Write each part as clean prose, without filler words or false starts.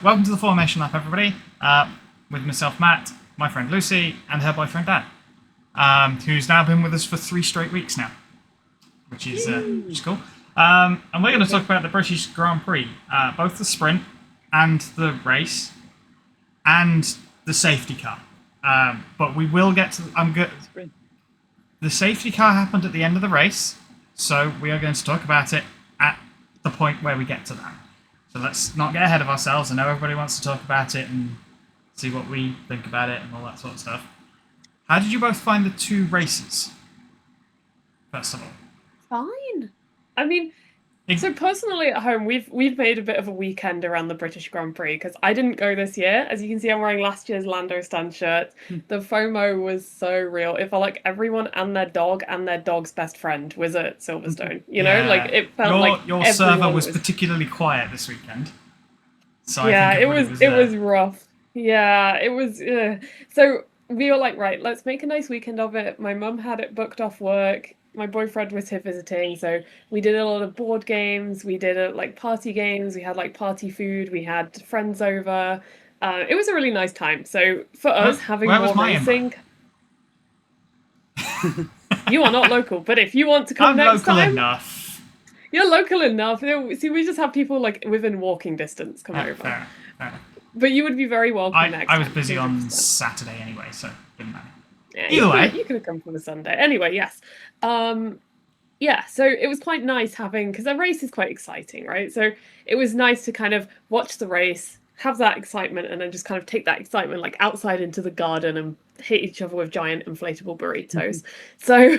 Welcome to the Formation Lap, everybody. With myself, Matt, my friend Lucy, and her boyfriend Dan, who's now been with us for 3 straight weeks now, which is cool. And we're going to talk about the British Grand Prix, both the sprint and the race, and the safety car. But we will get to. The safety car happened at the end of the race, so we are going to talk about it at the point where we get to that. So let's not get ahead of ourselves. I know everybody wants to talk about it and see what we think about it and all that sort of stuff. How did you both find the 2 races? First of all. Fine. I mean, so personally at home, we've made a bit of a weekend around the British Grand Prix because I didn't go this year. As you can see, I'm wearing last year's Lando stand shirt. The FOMO was so real. It felt like everyone and their dog and their dog's best friend was at Silverstone. You know, like it felt like your server was particularly quiet this weekend. So yeah, it was rough. Yeah, it was. So we were like, right, let's make a nice weekend of it. My mum had it booked off work. My boyfriend was here visiting, so we did a lot of board games. We did like party games. We had like party food. We had friends over. It was a really nice time. So for us, having more racing, you are not local, but if you want to come next time, enough. You're local enough. See, we just have people like within walking distance come over. Fair. But you would be very welcome next time. I was busy on Saturday anyway, so it didn't matter. Yeah, either way, you could have come for the Sunday. Anyway, yes. Yeah, so it was quite nice having, because a race is quite exciting, right? So it was nice to kind of watch the race, have that excitement, and then just kind of take that excitement like outside into the garden and hit each other with giant inflatable burritos. So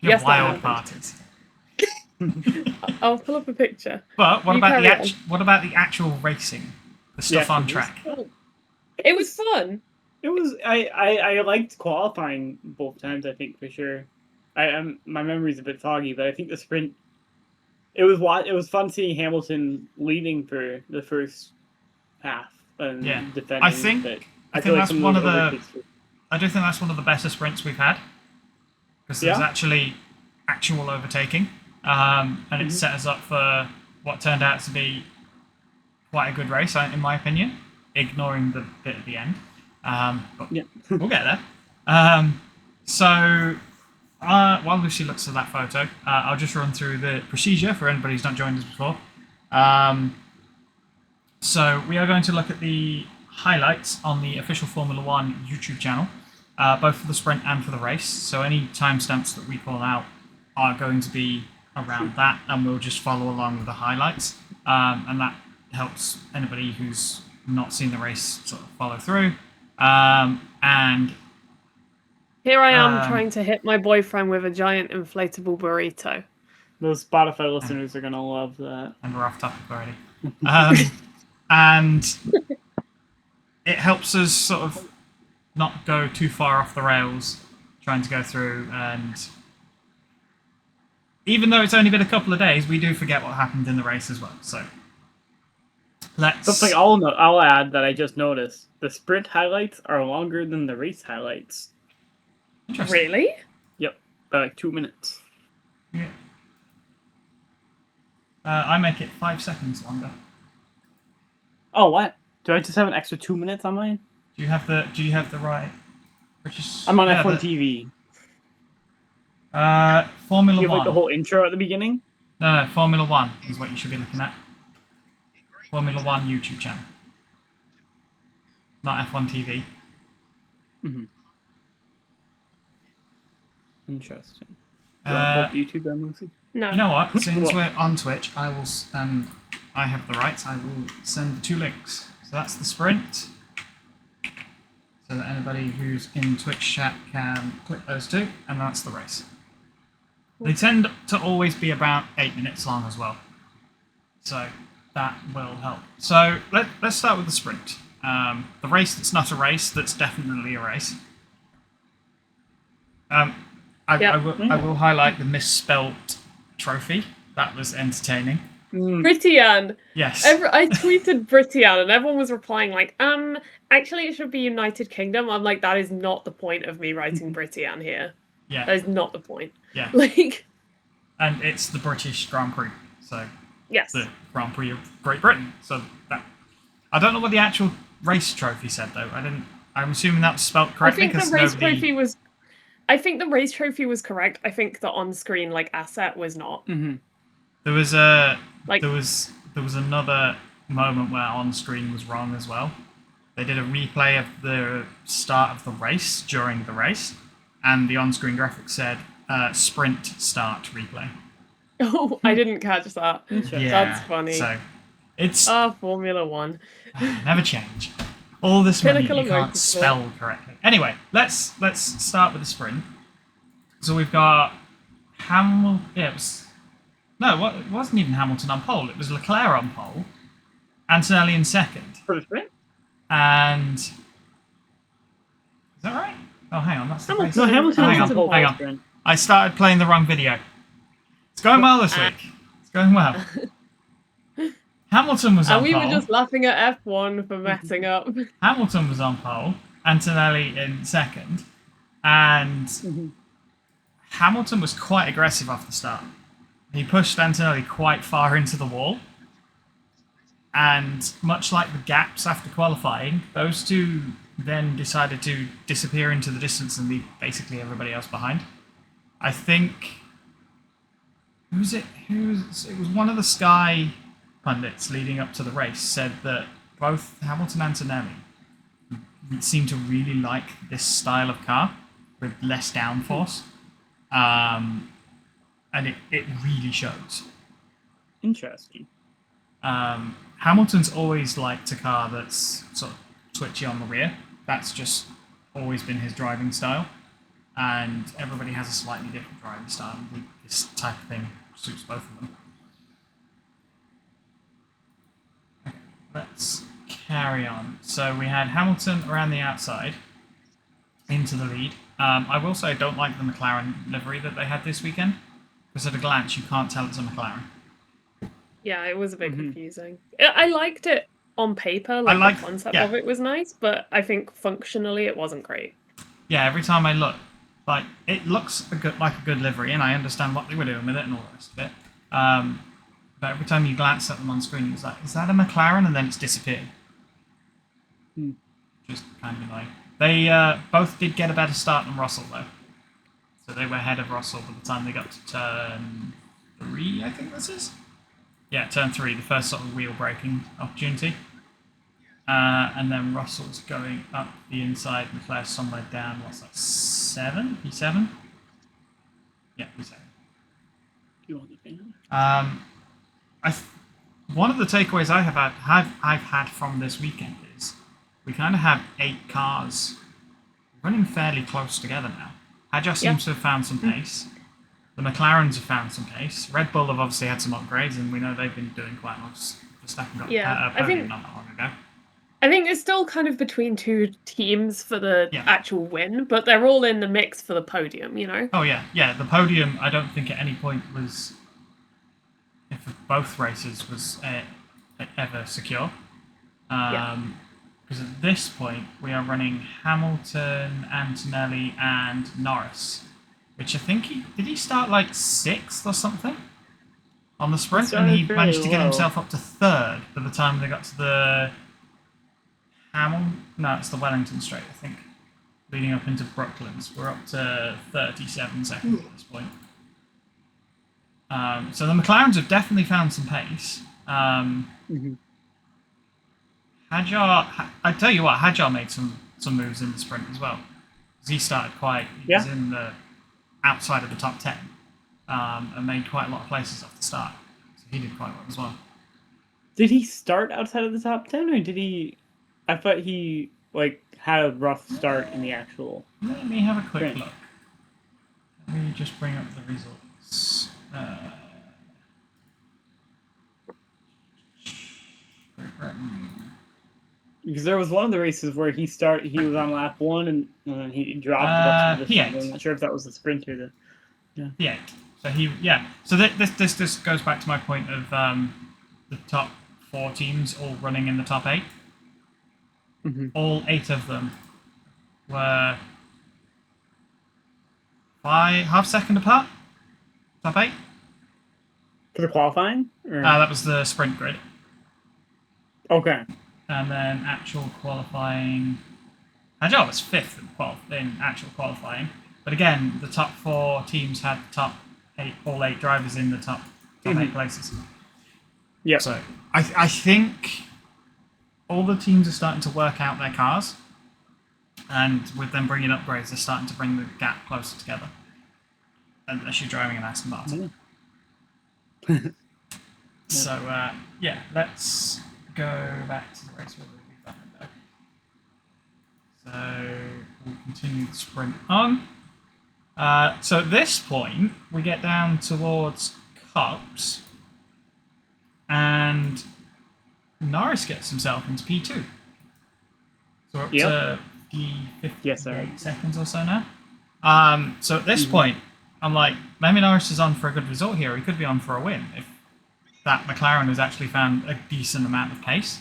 yes, wild parties. I'll pull up a picture. But what about the actual racing? The stuff on track. It was fun. It was. I liked qualifying both times. I think for sure. My memory's a bit foggy, but I think the sprint. It was fun seeing Hamilton leading for the first half and defending. I think that's one of the. I do think that's one of the better sprints we've had because there's actually actual overtaking, and it set us up for what turned out to be quite a good race, in my opinion, ignoring the bit at the end. But we'll get there. So while Lucy looks at that photo, I'll just run through the procedure for anybody who's not joined us before. So we are going to look at the highlights on the official Formula One YouTube channel, both for the sprint and for the race. So any timestamps that we call out are going to be around that, and we'll just follow along with the highlights. And that helps anybody who's not seen the race sort of follow through. And here I am trying to hit my boyfriend with a giant inflatable burrito. Those Spotify listeners are gonna love that. And we're off topic already. And it helps us sort of not go too far off the rails trying to go through, and even though it's only been a couple of days, we do forget what happened in the race as well. So something I'll add that I just noticed: the sprint highlights are longer than the race highlights. Really? Yep, by like 2 minutes. Yeah. I make it 5 seconds longer. Oh, what? Do I just have an extra 2 minutes on mine? Do you have the right? I'm on F1 TV. Formula Do you have 1. like the whole intro at the beginning? No, Formula 1 is what you should be looking at. Formula 1 YouTube channel. Not F1 TV. Mm-hmm. Interesting. Do I put YouTube then, Lucy? No. You know what? Since we're on Twitch, I will, I have the rights. I will send the 2 links. So that's the sprint, so that anybody who's in Twitch chat can click those 2, and that's the race. They tend to always be about 8 minutes long as well, so that will help. So let's start with the sprint. The race that's not a race, that's definitely a race. I will highlight the misspelt trophy. That was entertaining. Britian. Yes. I tweeted Britian and everyone was replying like, actually it should be United Kingdom. I'm like, that is not the point of me writing Britian here. Yeah. That is not the point. Yeah. Like. And it's the British Grand Prix, so yes, the Grand Prix of Great Britain. So I don't know what the actual race trophy said though. I'm assuming that was spelt I correctly think the because race nobody. trophy was. I think the race trophy was correct. I think the on-screen like asset was not. Mm-hmm. There was a Like- there was another moment where on screen was wrong as well. They did a replay of the start of the race during the race, and the on-screen graphics said sprint start replay. Oh, I didn't catch that. Interesting. That's funny. So it's Formula One. never change. All this money Pinnacle you of can't motorsport. spell correctly. Anyway, let's start with the sprint. So we've got Hamilton. Yeah, it wasn't even Hamilton on pole. It was Leclerc on pole, Antonelli in second, For the sprint? and is that right? Oh, hang on, that's the race. No, Hamilton Hang was on, on pole hang for on. the sprint. I started playing the wrong video. It's going well this week. It's going well. Hamilton was on And we pole. were just laughing at F1 for messing up. Hamilton was on pole. Antonelli in second, and Hamilton was quite aggressive off the start. He pushed Antonelli quite far into the wall. And much like the gaps after qualifying, those two then decided to disappear into the distance and leave basically everybody else behind. I think it was one of the Sky pundits leading up to the race said that both Hamilton and Antonelli seem to really like this style of car with less downforce. And it really shows. Interesting. Hamilton's always liked a car that's sort of twitchy on the rear. That's just always been his driving style. And everybody has a slightly different driving style. This type of thing suits both of them. Okay, let's carry on. So we had Hamilton around the outside into the lead. I will say I don't like the McLaren livery that they had this weekend, because at a glance you can't tell it's a McLaren. Yeah, it was a bit confusing. I liked it on paper. Like the concept of it was nice, but I think functionally it wasn't great. Yeah, every time I look, like it looks like a good livery, and I understand what they were doing with it and all the rest of it. But every time you glance at them on screen, it's like, is that a McLaren? And then it's disappeared. Just kind of annoying. They both did get a better start than Russell, though. So they were ahead of Russell by the time they got to turn 3, I think this is. Yeah, turn 3, the first sort of wheel braking opportunity. And then Russell's going up the inside, Leclerc somewhere down, what's that, 7? P7? Yeah, P7. You want the fan? One of the takeaways I've had from this weekend is we kind of have 8 cars running fairly close together now. Hadjar seems to have found some pace. The McLarens have found some pace. Red Bull have obviously had some upgrades, and we know they've been doing quite much. Verstappen got a podium not that long ago. I think it's still kind of between two teams for the actual win, but they're all in the mix for the podium, you know? Oh, yeah. The podium, I don't think at any point was, if both races, was ever secure. Because at this point, we are running Hamilton, Antonelli, and Norris. Which I think did he start like 6th or something on the sprint, and he managed to get himself up to 3rd by the time they got to the No, it's the Wellington Straight, I think, leading up into Brooklands. We're up to 37 seconds at this point. So the McLarens have definitely found some pace. Hadjar, I tell you what, Hadjar made some moves in the sprint as well, because he started he was in the outside of the top 10, and made quite a lot of places off the start. So he did quite well as well. Did he start outside of the top 10, or did he... I thought he had a rough start in the actual... Let me have a quick look. Let me just bring up the results. Because there was one of the races where he was on lap 1 and he dropped up to the he I'm not sure if that was the sprint or the... Yeah. So this goes back to my point of the top 4 teams all running in the top 8. All 8 of them were half second apart. Top 8. For the qualifying? Or... That was the sprint grid. Okay. and then actual qualifying. Hangzhou was fifth in actual qualifying, but again, the top 4 teams had the top 8, all 8 drivers in the top 8 places. Yeah. So I think all the teams are starting to work out their cars, and with them bringing upgrades, they're starting to bring the gap closer together. Unless you're driving an Aston Martin. So yeah, let's go back to the race where we leave that window. So we'll continue the sprint on. So at this point, we get down towards Cups, and Norris gets himself into P2. So we're up to 58 seconds or so now. So at this point, I'm like, maybe Norris is on for a good result here. He could be on for a win if that McLaren has actually found a decent amount of pace.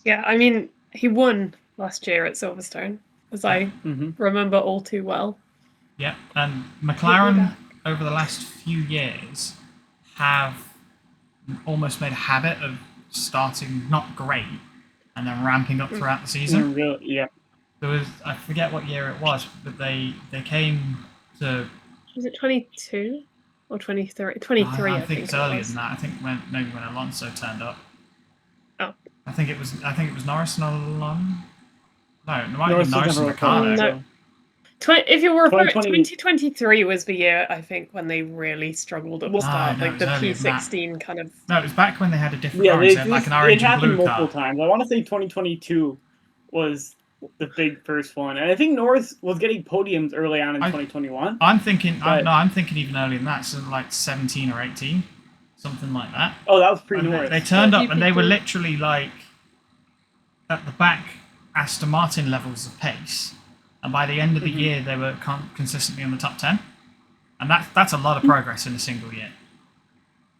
Yeah, I mean, he won last year at Silverstone, as I remember all too well. Yeah, and McLaren over the last few years have almost made a habit of starting not great and then ramping up throughout the season. Yeah. There was, I forget what year it was, but they came to. Was it 22 or 23? 23, I think it's earlier was. than that. I think maybe when Alonso turned up. Oh. I think it was Norris and Alonso. No, it might have been Norris and Ricciardo. No. If you're referring, 2020 2023 was the year, I think, when they really struggled at the start, no, like the it was earlier than P16 kind of. No, it was back when they had a different Yeah, car. They had like an orange it and happened blue multiple car. times. I want to say 2022 was the big first one, and I think Norris was getting podiums early on in 2021. I'm thinking, But- I'm thinking even earlier than that, so like 17 or 18, something like that. Oh, that was And pre-Norris. they turned Yeah, up and they were people- literally like at the back Aston Martin levels of pace, and by the end of the year they were consistently in the top 10, and that's a lot of progress in a single year.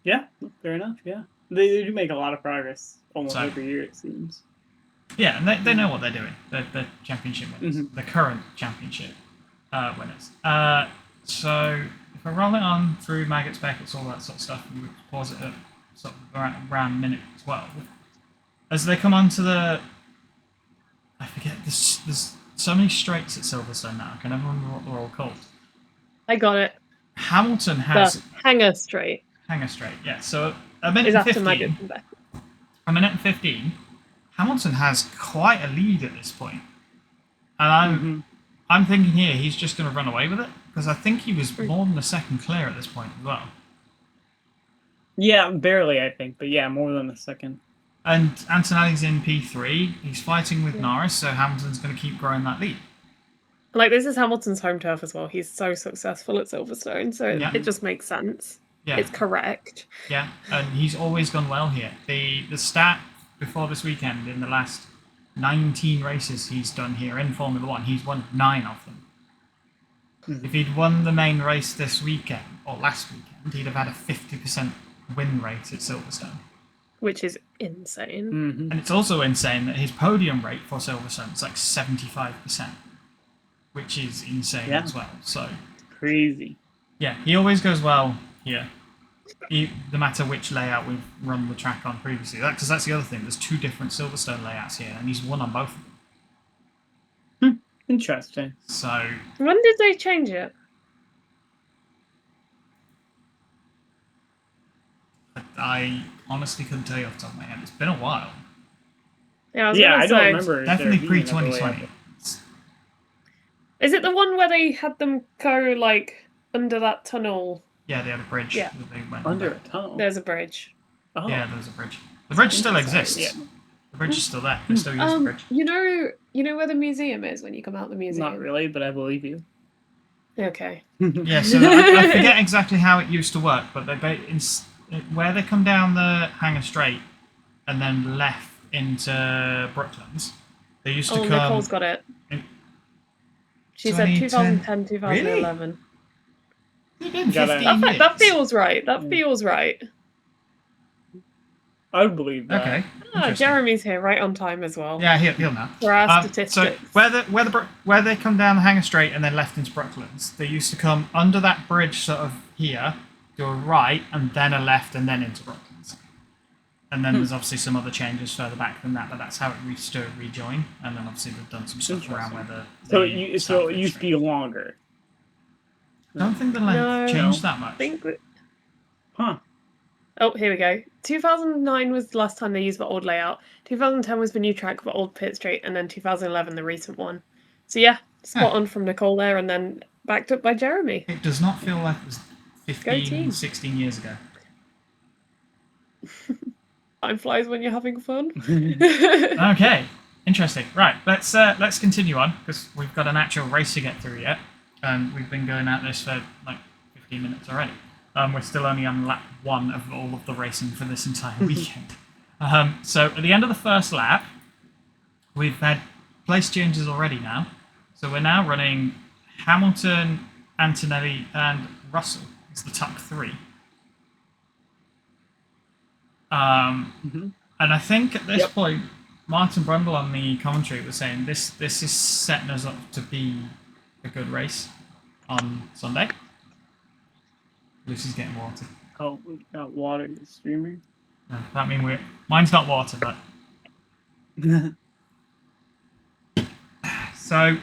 Yeah, fair enough. Yeah, they do make a lot of progress almost So- every year, it seems. Yeah, and they know what they're doing. They're championship winners, the current championship winners. So if I roll it on through Maggots, Beckett's, all that sort of stuff, and we pause it at sort of around minute 12, as they come onto the, I forget, there's so many straights at Silverstone now, I can never remember what they're all called. I got it. Hamilton has The hanger straight hanger straight, yeah. So a minute is and after 15. Maggots and Beckett. A minute and 15, Hamilton has quite a lead at this point. And I'm thinking here he's just going to run away with it, because I think he was more than a second clear at this point as well. Yeah, barely, I think, but yeah, more than a second. And Antonelli's in P3, he's fighting with Norris, so Hamilton's going to keep growing that lead. Like, this is Hamilton's home turf as well. He's so successful at Silverstone, so it just makes sense. Yeah, It's correct. yeah, and he's always gone well here. The stat before this weekend, in the last 19 races he's done here in Formula 1, he's won 9 of them. If he'd won the main race this weekend, or last weekend, he'd have had a 50% win rate at Silverstone. Which is insane. Mm-hmm. And it's also insane that his podium rate for Silverstone is like 75%, which is insane as well. So, Crazy. yeah, he always goes well here, no matter which layout we've run the track on previously. Because that's the other thing, there's 2 different Silverstone layouts here, and he's won on both of them. Interesting. So, When did they change it? I honestly couldn't tell you off the top of my head. It's been a while. Yeah, I don't remember. Definitely there being another pre-2020. layout. Is it the one where they had them go, like, under that tunnel? Yeah, they had a bridge. Yeah. That they went Under a tunnel. There's a bridge. Oh. Yeah, there's a bridge. The bridge still exists. Yeah. The bridge is still there. They still use the bridge. You know where the museum is when you come out the museum? Not really, but I believe you. Okay. Yeah, so I forget exactly how it used to work, but where they come down the Hangar Straight and then left into Brooklands, they used to come. Nicole's got it. in- She said 2010. 2010, 2011. They've been Got it. 15 years. That feels right. That feels right. I would believe that. Okay. Ah, interesting. Jeremy's here right on time as well. Yeah, he'll know. For our So statistics. where they come down the Hangar Straight and then left into Brooklands, they used to come under that bridge sort of here, do a right and then a left and then into Brooklands. And then there's obviously some other changes further back than that, but that's how it used to rejoin. And then obviously they've done some stuff around where the So the so it start used to finish be longer. I don't think the length No. changed that much. I think. Huh. Oh, here we go. 2009 was the last time they used the old layout. 2010 was the new track, the old pit straight, and then 2011 the recent one. So yeah, spot on from Nicole there, and then backed up by Jeremy. It does not feel like it was Go 15, team. 16 years ago. Time flies when you're having fun. Okay, interesting. Right, let's continue on because we've got an actual race to get through yet, and we've been going at this for like 15 minutes already. We're still only on lap 1 of all of the racing for this entire weekend. So at the end of the first lap, we've had place changes already now. So we're now running Hamilton, Antonelli, and Russell. It's the top 3. And I think at this point, Martin Brundle on the commentary was saying this is setting us up to be a good race on Sunday. Lucy's getting water. Oh, we got water in the streamer. No, that mean mine's not water, but so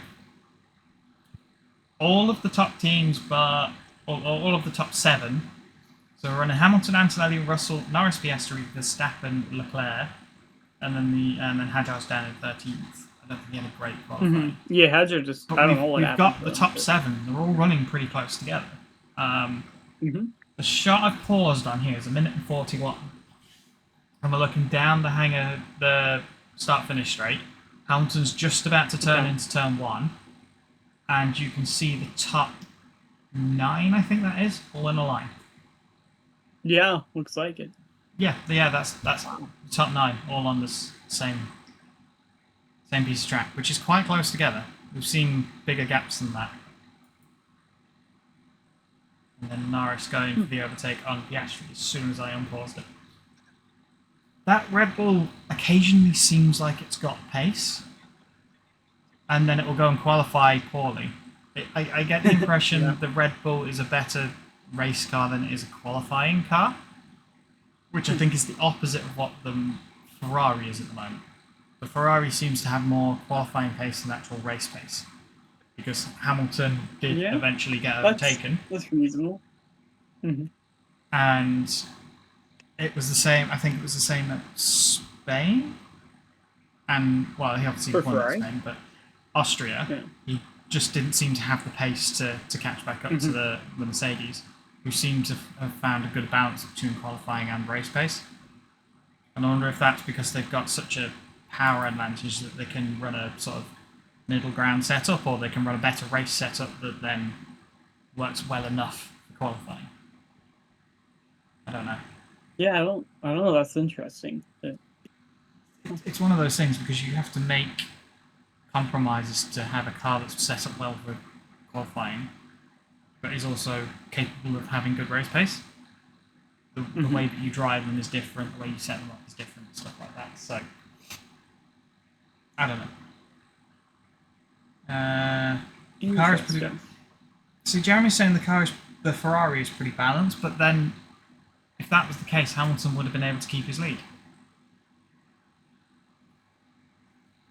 all of the top teams, but all of the top 7. So we're running Hamilton, Antonelli, Russell, Norris, Piastri, Verstappen, Leclerc, and then Hadjar's down in 13th. I don't think he had a great qualifying. Yeah, Hadjar just. But I don't know what we've happened. got the top 7. They're all running pretty close together. The shot I've paused on here is 1:41. And we're looking down the hangar, the start-finish straight. Hamilton's just about to turn into turn 1. And you can see the top 9, I think that is, all in a line. Yeah, looks like it. Yeah, that's the top 9, all on this same piece of track, which is quite close together. We've seen bigger gaps than that. And then Norris going for the overtake on Piastri as soon as I unpaused it. That Red Bull occasionally seems like it's got pace, and then it will go and qualify poorly. I get the impression that the Red Bull is a better race car than it is a qualifying car, which I think is the opposite of what the Ferrari is at the moment. The Ferrari seems to have more qualifying pace than actual race pace, because Hamilton did eventually get overtaken. That's reasonable. And it was the same. I think it was the same at Spain, and well, he obviously won at Spain, but Austria, he just didn't seem to have the pace to catch back up to the Mercedes, who seem to have found a good balance between qualifying and race pace. And I wonder if that's because they've got such a power advantage that they can run a sort of middle ground setup, or they can run a better race setup that then works well enough for qualifying. I don't know. Yeah, I don't know. That's interesting. It's one of those things because you have to make compromises to have a car that's set up well for qualifying, but is also capable of having good race pace. The way that you drive them is different, the way you set them up is different, stuff like that. So, I don't know. Car is pretty good. See, Jeremy's saying the Ferrari is pretty balanced, but then if that was the case, Hamilton would have been able to keep his lead.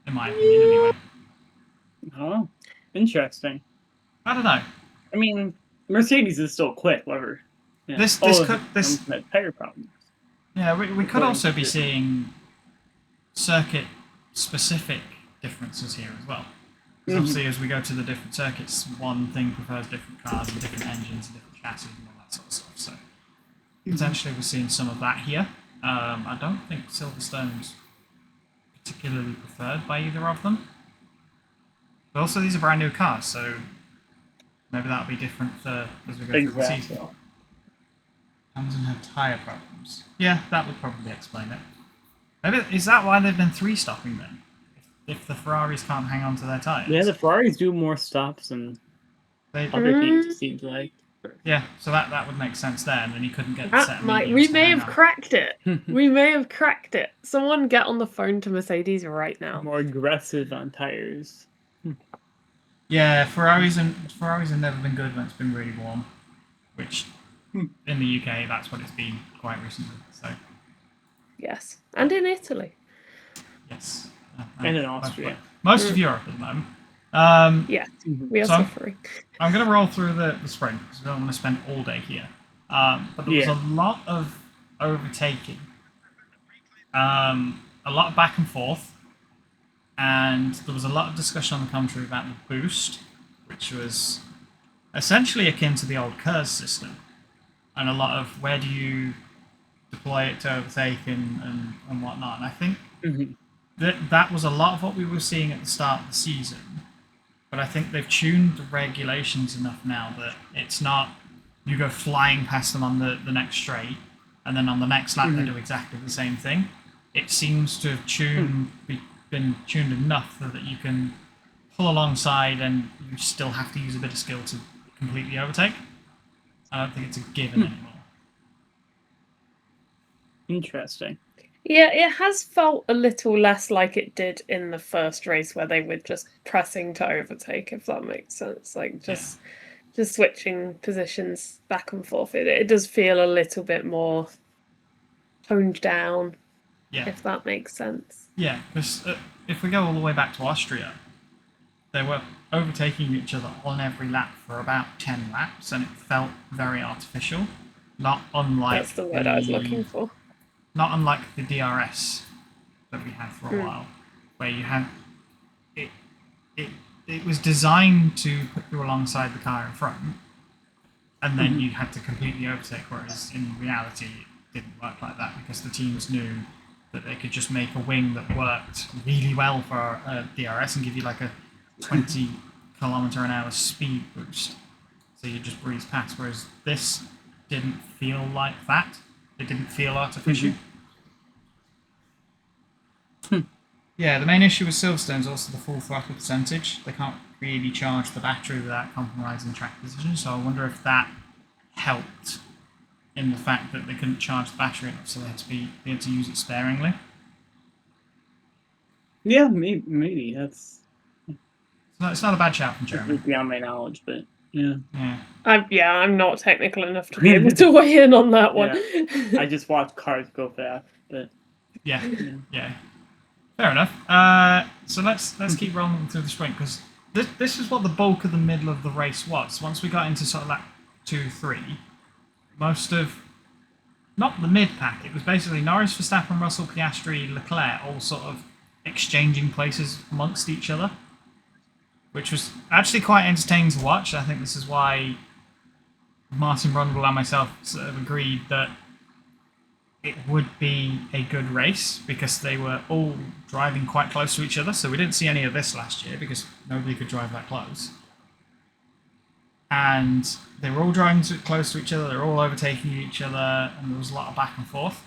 In my opinion, anyway. Oh, interesting. I don't know. I mean, Mercedes is still quick, whatever. Yeah. This tire problems. Yeah, we could also be seeing circuit-specific differences here as well. Because obviously, as we go to the different circuits, one thing prefers different cars and different engines and different chassis and all that sort of stuff. So potentially, we're seeing some of that here. I don't think Silverstone's particularly preferred by either of them. But also, these are brand new cars, so maybe that'll be different as we go through the season. Hamilton had tyre problems. Yeah, that would probably explain it. Maybe is that why they've been 3-stopping then? If the Ferraris can't hang on to their tyres. Yeah, the Ferraris do more stops than other teams, it seems like. Yeah, so that would make sense there, and then he couldn't get the set. We may have cracked it. We may have cracked it. Someone get on the phone to Mercedes right now. More aggressive on tires. Yeah, Ferraris have never been good when it's been really warm, which in the UK that's what it's been quite recently. So Yes, and in Italy. Yes. And in Austria. Most of Europe at the moment. Yes, Mhm. we are So- suffering. I'm going to roll through the sprint because I don't want to spend all day here. But there was Yeah. a lot of overtaking, a lot of back and forth, and there was a lot of discussion on the commentary about the boost, which was essentially akin to the old KERS system, and a lot of where do you deploy it to overtake and whatnot. And I think Mhm. that was a lot of what we were seeing at the start of the season. But I think they've tuned the regulations enough now that it's not you go flying past them on the next straight, and then on the next lap they do exactly the same thing. It seems to have been tuned enough so that you can pull alongside and you still have to use a bit of skill to completely overtake. I don't think it's a given anymore. Interesting. Yeah, it has felt a little less like it did in the first race where they were just pressing to overtake, if that makes sense. Like just switching positions back and forth. It does feel a little bit more toned down, Yeah. if that makes sense. Yeah, because if we go all the way back to Austria, they were overtaking each other on every lap for about 10 laps, and it felt very artificial. Not unlike That's the word I was looking for. Not unlike the DRS that we had for a Mm. while, where you had it. It was designed to put you alongside the car in front, and then you had to completely overtake. Whereas in reality, it didn't work like that because the teams knew that they could just make a wing that worked really well for a DRS and give you like a 20 km/h speed boost. So you just breeze past. Whereas this didn't feel like that. It didn't feel artificial. Yeah, the main issue with Silverstone is also the full throttle percentage. They can't really charge the battery without compromising track position, so I wonder if that helped in the fact that they couldn't charge the battery enough, so they had to use it sparingly. Yeah, maybe that's So it's not a bad shout from Jeremy. beyond my knowledge, but yeah. Yeah. I'm not technical enough to be able to weigh in on that one. I just watch cars go fast, but Yeah. yeah. Yeah. Fair enough. So let's keep rolling through the sprint because this is what the bulk of the middle of the race was. Once we got into sort of lap 2, 3, most of not the mid pack. It was basically Norris, Verstappen, Russell, Piastri, Leclerc, all sort of exchanging places amongst each other, which was actually quite entertaining to watch. I think this is why Martin Brundle and myself sort of agreed that it would be a good race because they were all driving quite close to each other. So we didn't see any of this last year because nobody could drive that close. And they were all driving close to each other. They were all overtaking each other, and there was a lot of back and forth.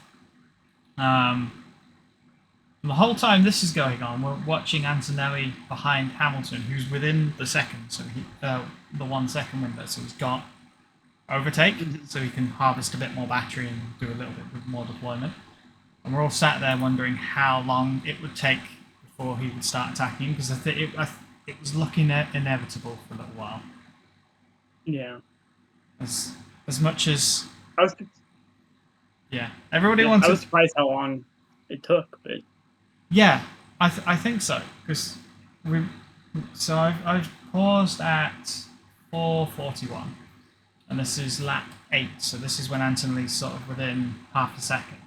And the whole time this is going on, we're watching Antonelli behind Hamilton, who's within the second, so the 1 second window. So he's got overtake, so he can harvest a bit more battery and do a little bit more deployment. And we're all sat there wondering how long it would take before he would start attacking, because I think it was looking inevitable for a little while. Yeah. As much as I was everybody I wanted. was surprised how long it took, but Yeah, I think so because I've paused at 4:41, and this is lap 8. So this is when Antonelli's sort of within half a second.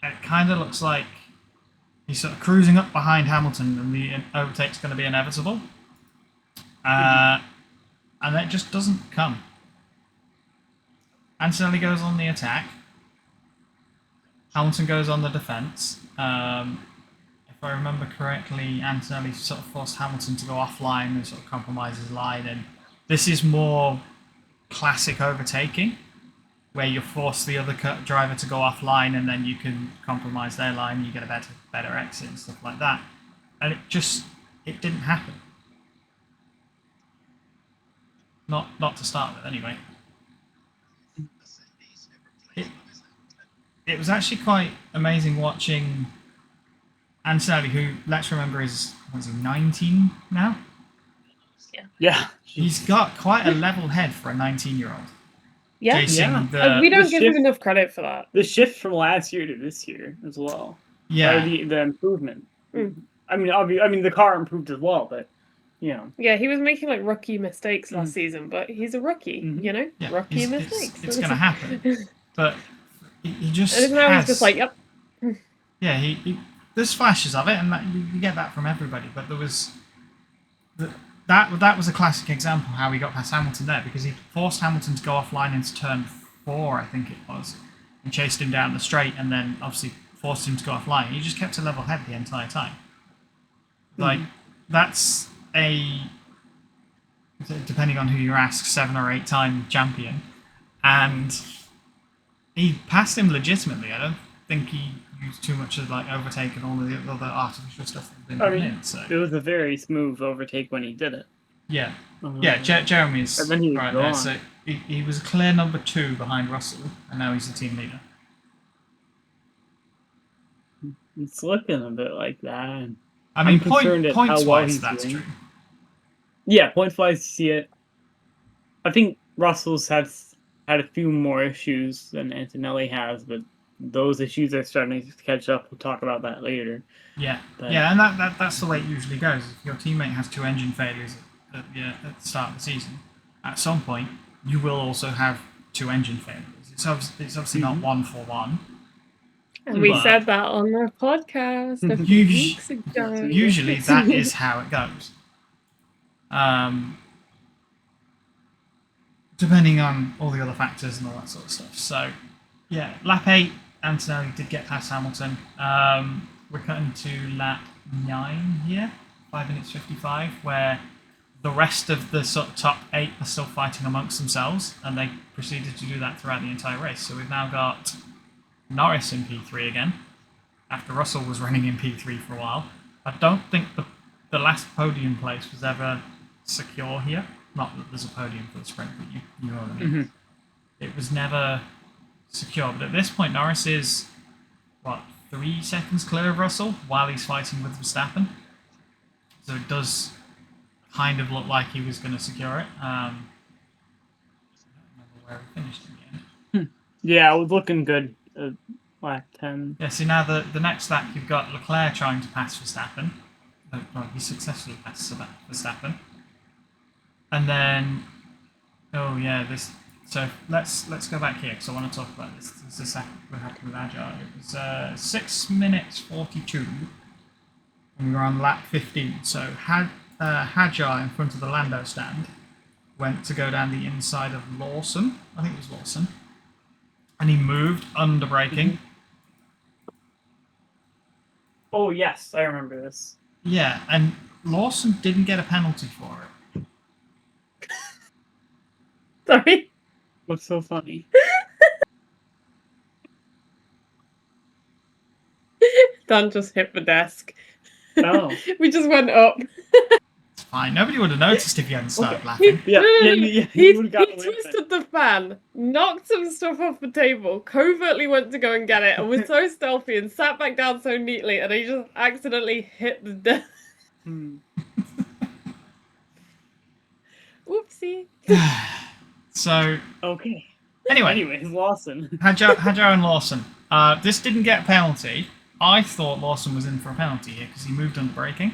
It kind of looks like he's sort of cruising up behind Hamilton, and the overtake's going to be inevitable. And that just doesn't come. Antonelli goes on the attack. Hamilton goes on the defence. If I remember correctly, Antonelli sort of forced Hamilton to go offline and sort of compromise his line. And this is more classic overtaking, where you force the other driver to go offline and then you can compromise their line, you get a better exit and stuff like that. And it didn't happen. Not to start with, anyway. It was actually quite amazing watching Antonelli, who, let's remember, is 19 yeah. He's got quite a level head for a 19-year-old. Yeah. chasing Yeah. the We don't the give shift- him enough credit for that. The shift from last year to this year as well. yeah. Or the improvement. Mm. I mean, the car improved as well, but you know. Yeah, he was making like rookie mistakes last Mm. season, but he's a rookie, Mhm. you know? Yeah, Rookie it's- mistakes. it's gonna happen. But he just And now has, he's just like, yep. yeah, there's flashes of it, and that, you get that from everybody. But there was that was a classic example how he got past Hamilton there, because he forced Hamilton to go offline into turn 4, I think it was, and chased him down the straight, and then obviously forced him to go offline. He just kept a level head the entire time. Like that's a, depending on who you ask, 7 or 8 time champion, and he passed him legitimately. I don't think he used too much of like overtake and all of the other artificial stuff that's been I put mean, in. So it was a very smooth overtake when he did it. yeah, Jeremy's And then he was right there. gone. So he was a clear number 2 behind Russell, and now he's the team leader. It's looking a bit like that. I mean, concerned at how points well wise, he's that's doing. true. Yeah, points wise, you see it. I think Russell's had a few more issues than Antonelli has, but those issues are starting to catch up. We'll talk about that later. Yeah, But- yeah, and that's the way it usually goes. If your teammate has 2 engine failures at the start of the season, at some point you will also have 2 engine failures. It's obviously not 1 for 1. And we But- said that on the podcast a few Usu- weeks ago. Usually that is how it goes. Depending on all the other factors and all that sort of stuff. So, yeah, lap 8, Antonelli did get past Hamilton. We're cutting to lap 9 here, 5 minutes 55, where the rest of the sort of top 8 are still fighting amongst themselves, and they proceeded to do that throughout the entire race. So we've now got Norris in P3 again, after Russell was running in P3 for a while. I don't think the last podium place was ever secure here. Not that there's a podium for the sprint, but you know what I mean. Mm-hmm. It was never secure. But at this point, Norris is, 3 seconds clear of Russell while he's fighting with Verstappen. So it does kind of look like he was going to secure it. I don't remember where he finished in the end. Yeah, it was looking good. Lap 10. Yeah, so now the next lap, you've got Leclerc trying to pass Verstappen. He successfully passed Verstappen. And then, so let's go back here because I want to talk about this. This is what happened with Agile. It was 6 minutes 42, and we were on lap 15. So Hadjar in front of the Lando stand went to go down the inside of Lawson. I think it was Lawson, and he moved under braking. Oh yes, I remember this. Yeah, and Lawson didn't get a penalty for it. Sorry. What's so funny? Dan just hit the desk. Oh. We just went up. It's fine. Nobody would have noticed if you hadn't started laughing. Yeah, He he would've gotten away with it. twisted the fan, knocked some stuff off the table, covertly went to go and get it, and was so stealthy and sat back down so neatly, and he just accidentally hit the desk. Hmm. Whoopsie. So Okay. anyway, Anyways, Lawson. Hadjar and Lawson. This didn't get a penalty. I thought Lawson was in for a penalty here because he moved under braking.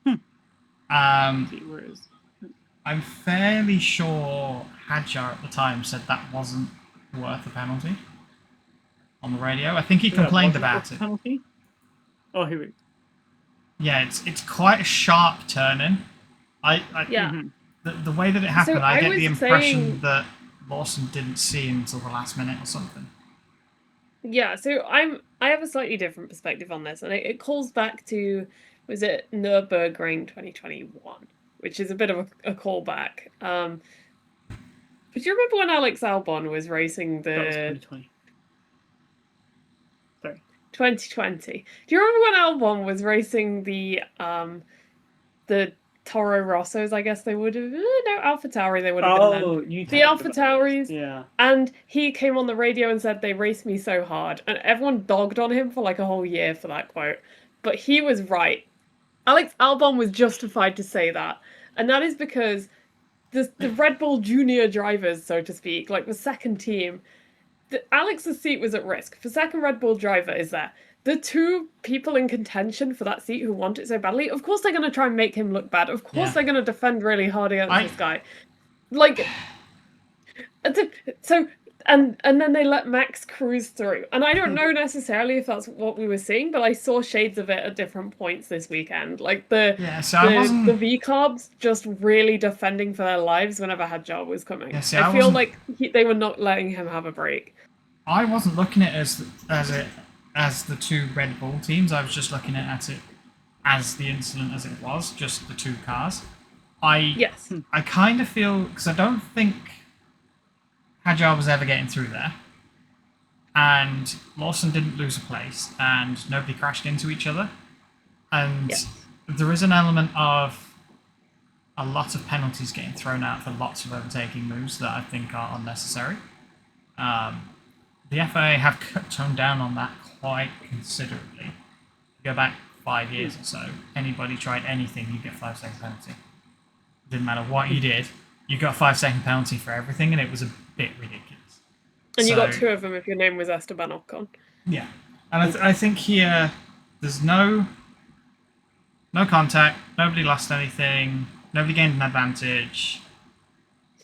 Where is? I'm fairly sure Hadjar at the time said that wasn't worth a penalty on the radio. I think he complained about it. Penalty? Oh, here we go. Yeah, it's quite a sharp turn in. Yeah. Mhm. The way that it happened, So I I get the was impression saying- that Lawson didn't see him until the last minute or something. Yeah, so I have a slightly different perspective on this, and it calls back to, was it Nürburgring 2021, which is a bit of a callback. But do you remember when Alex Albon was racing That was the 2020. Sorry. 2020? Do you remember when Albon was racing the Toro Rossos? I guess they would have no AlphaTauri. They would have been then. Oh, you The talked about AlphaTauris. this. Yeah. And he came on the radio and said they raced me so hard, and everyone dogged on him for like a whole year for that quote. But he was right. Alex Albon was justified to say that, and that is because the Red Bull junior drivers, so to speak, like the second team, Alex's seat was at risk. The second Red Bull driver is there. The two people in contention for that seat who want it so badly, of course they're going to try and make him look bad. Of course Yeah. they're going to defend really hard against this guy. Like, so, and then they let Max cruise through. And I don't know necessarily if that's what we were seeing, but I saw shades of it at different points this weekend. Like the V-Carbs just really defending for their lives whenever Hadjar was coming. Yeah, see, I feel like they were not letting him have a break. I wasn't looking at it as the two Red Bull teams. I was just looking at it as the incident as it was, just the two cars. I kind of feel, because I don't think Hadjar was ever getting through there, and Lawson didn't lose a place, and nobody crashed into each other, and there is an element of a lot of penalties getting thrown out for lots of overtaking moves that I think are unnecessary. The FIA have toned down on that quite considerably. You go back 5 years or so, anybody tried anything, you get 5 second penalty. Didn't matter what you did, you got a 5 second penalty for everything, and it was a bit ridiculous. And you got 2 of them if your name was Esteban Ocon. Yeah, and I think here there's no contact, nobody lost anything, nobody gained an advantage.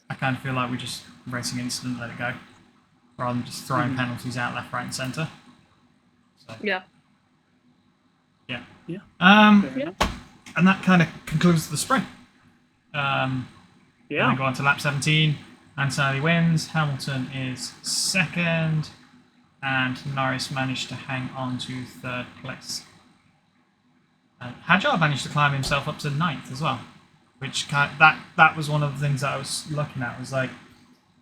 I kind of feel like we just racing incident, let it go, rather than just throwing penalties out left, right, and centre. So, yeah. And that kind of concludes the sprint. And go on to lap 17. Antonelli wins. Hamilton is second, and Norris managed to hang on to third place. Hadjar managed to climb himself up to ninth as well, which that was one of the things that I was looking at. Was like,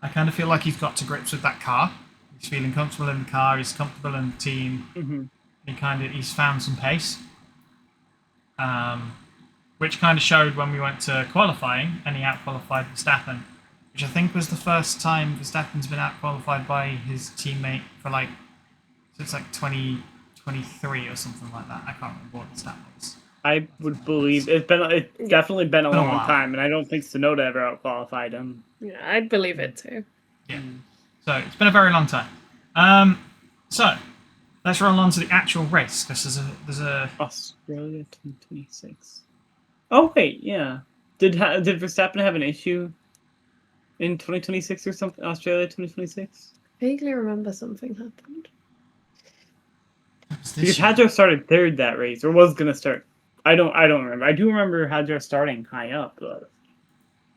I kind of feel like he's got to grips with that car. He's feeling comfortable in the car. He's comfortable in the team. Mm-hmm. He's found some pace, which kind of showed when we went to qualifying, and he out-qualified Verstappen, which I think was the first time Verstappen's been out-qualified by his teammate for since 2023 or something like that. I can't remember what the stat was. I would believe it's definitely been a long time, and I don't think Tsunoda ever out-qualified him. Yeah, I'd believe it too. Yeah. So it's been a very long time. So let's roll on to the actual race, because there's a Australia 2026. Oh wait, yeah. Did Verstappen have an issue in 2026 or something? Australia 2026. Vaguely remember something happened. Because Hadjar started third that race, or was gonna start. I don't remember. I do remember Hadjar starting high up, but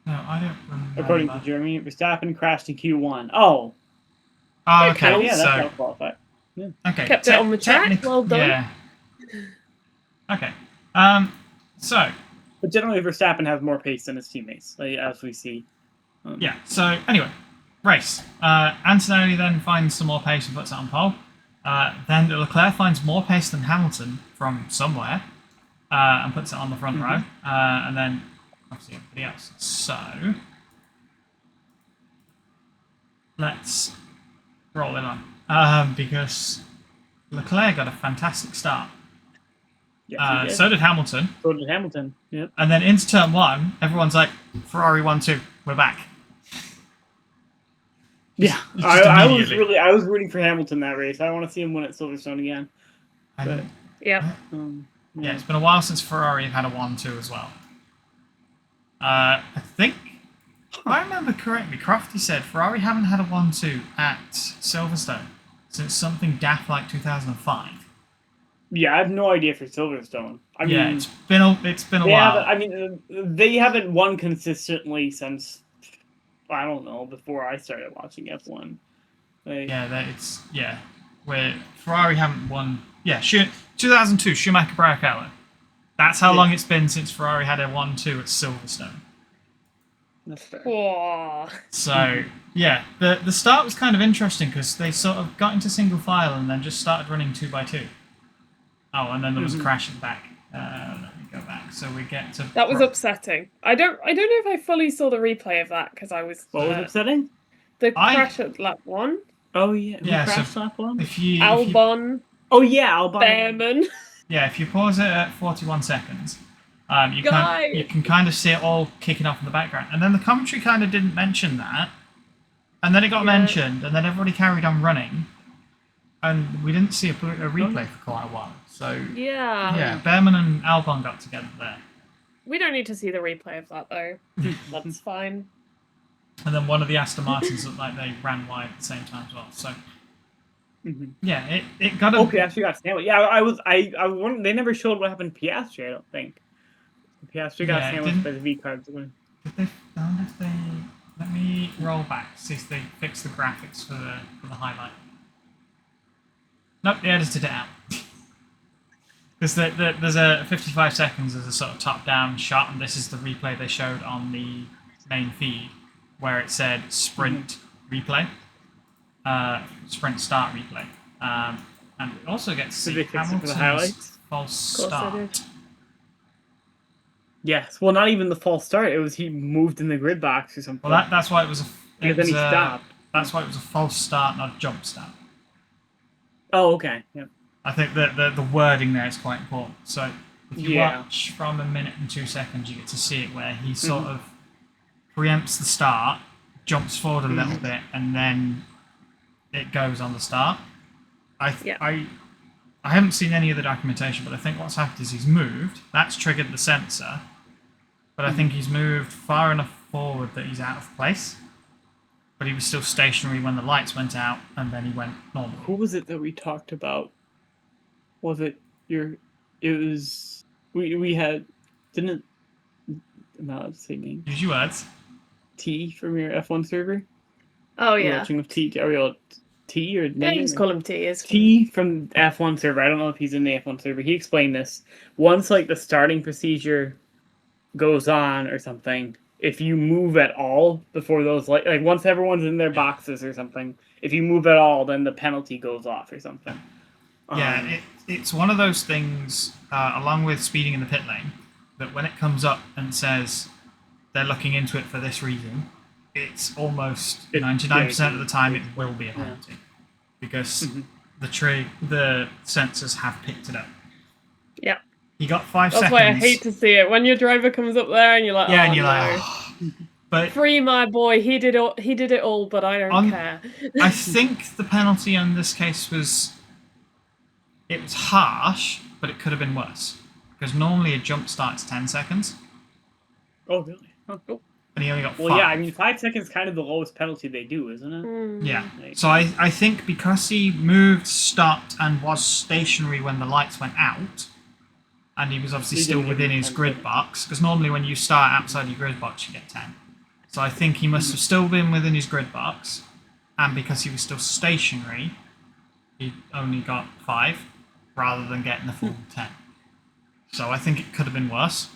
No, I don't remember. according to Jeremy, Verstappen crashed in Q1. Oh, okay. yeah, that's So not qualified. okay, Kept it on the track. Well done. Yeah. Okay. So But generally, Verstappen has more pace than his teammates, as we see. yeah. So anyway, race. Antonelli then finds some more pace and puts it on pole. Then Leclerc finds more pace than Hamilton from somewhere and puts it on the front row. And then obviously everybody else. So let's roll it on. Because Leclerc got a fantastic start. Yes, So did Hamilton. So did Hamilton. Yep. And then into turn 1, everyone's like, Ferrari 1-2, we're back. Yeah, Just I immediately. was rooting for Hamilton that race. I want to see him win at Silverstone again. And, Yeah. yeah, it's been a while since Ferrari have had a 1-2 as well. I think, if I remember correctly, Crofty said Ferrari haven't had a 1-2 at Silverstone since something daft like 2005. Yeah, I have no idea for Silverstone. I mean, Yeah, it's been a while. They haven't won consistently since, I don't know, before I started watching F1. Where Ferrari haven't won. Yeah, 2002 Schumacher Barrichello. That's how long it's been since Ferrari had a 1-2 at Silverstone. That's fair. Whoa. So yeah, the start was kind of interesting because they sort of got into single file and then just started running 2x2. Oh, and then there was a crash at the back. Let me go back. So we get to That was upsetting. I don't know if I fully saw the replay of that because I was What was upsetting? the crash at lap 1. Oh yeah, Yeah, who so crashed lap one? if you Albon, Oh yeah, Albon. Behrman. if you pause it at 41 seconds, You Guys! can kind of see it all kicking off in the background, and then the commentary kind of didn't mention that, and then it got Yeah. mentioned, and then everybody carried on running, and we didn't see a replay for quite a while. So yeah, Behrman and Albon got together there, We don't need to see the replay of that though. That's fine. and then one of the Aston Martins looked like they ran wide at the same time as well. So yeah, it got a. Oh, Piastri got sandwiched. Yeah, I was wondering, they never showed what happened to Piastri. I don't think Piastri got Yeah, it sandwiched by didn't- the V carbs. Did they? I wonder if they. Let me roll back, see if they fixed the graphics for the highlight. Nope, they edited it out. Because there's a 55 seconds as a sort of top-down shot, and this is the replay they showed on the main feed, where it said sprint replay, sprint start replay, and it also gets to Did see they fix it for the Hamilton's highlights? false Of course they start. did. Yes, well, not even the false start. It was he moved in the grid box or something. Well, that's why it was a. because then he stopped. That's why it was a false start, not a jump start. Oh, okay. Yeah. I think that the wording there is quite important. So if you Yeah. watch from 1 minute and 2 seconds, you get to see it where he sort of preempts the start, jumps forward a little bit, and then it goes on the start. I haven't seen any of the documentation, but I think what's happened is he's moved. That's triggered the sensor, but I think he's moved far enough forward that he's out of place. But he was still stationary when the lights went out, and then he went normal. Who was it that we talked about? Was it your? It was we had didn't. I'm not allowed to say name. Use your words. T from your F1 server. Oh We're yeah. watching with T. Are we all T or Yeah, name? you just call him T. Is T from F1 server. I don't know if he's in the F1 server. He explained this. Once like the starting procedure goes on or something, if you move at all before those like once everyone's in their boxes or something, if you move at all, then the penalty goes off or something. Yeah, it's one of those things, along with speeding in the pit lane, that when it comes up and says they're looking into it for this reason, it's almost 99% of the time it will be a penalty. Because the sensors have picked it up. Yeah. He got 5 That's seconds. why I hate to see it when your driver comes up there and you're like, Yeah, oh, and you're no. like, oh. But Free my boy. He did it all, but I don't care. I think the penalty in this case was harsh, but it could have been worse. Because normally a jump starts 10 seconds, Oh really? Oh, cool. and he only got 5. Well, yeah. I mean, 5 seconds is kind of the lowest penalty they do, isn't it? Hmm. Yeah. Like- So I think because he moved, stopped, and was stationary when the lights went out, and he was obviously He still didn't within get his 10 grid seconds. box, because normally when you start outside your grid box, you get 10. So I think he must have still been within his grid box, and because he was still stationary, he only got 5, rather than getting the full 10. So I think it could have been worse.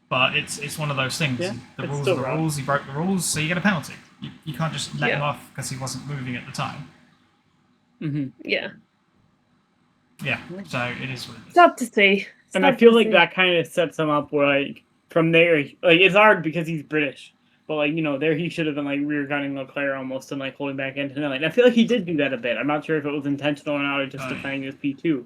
But it's one of those things. Yeah, The it's rules still are the wrong. rules. He broke the rules, so you get a penalty. You can't just let him Yeah. off because he wasn't moving at the time. Yeah. Yeah, so it is what it is. Sad to see. And I Sad feel to like see. that kind of sets him up where, like, from there, like, it's hard because he's British. But, like, you know, there he should have been, like, rear gunning Leclerc almost and, like, holding back into the lane. I feel like he did do that a bit. I'm not sure if it was intentional or not or just Oh, yeah. defending his P2.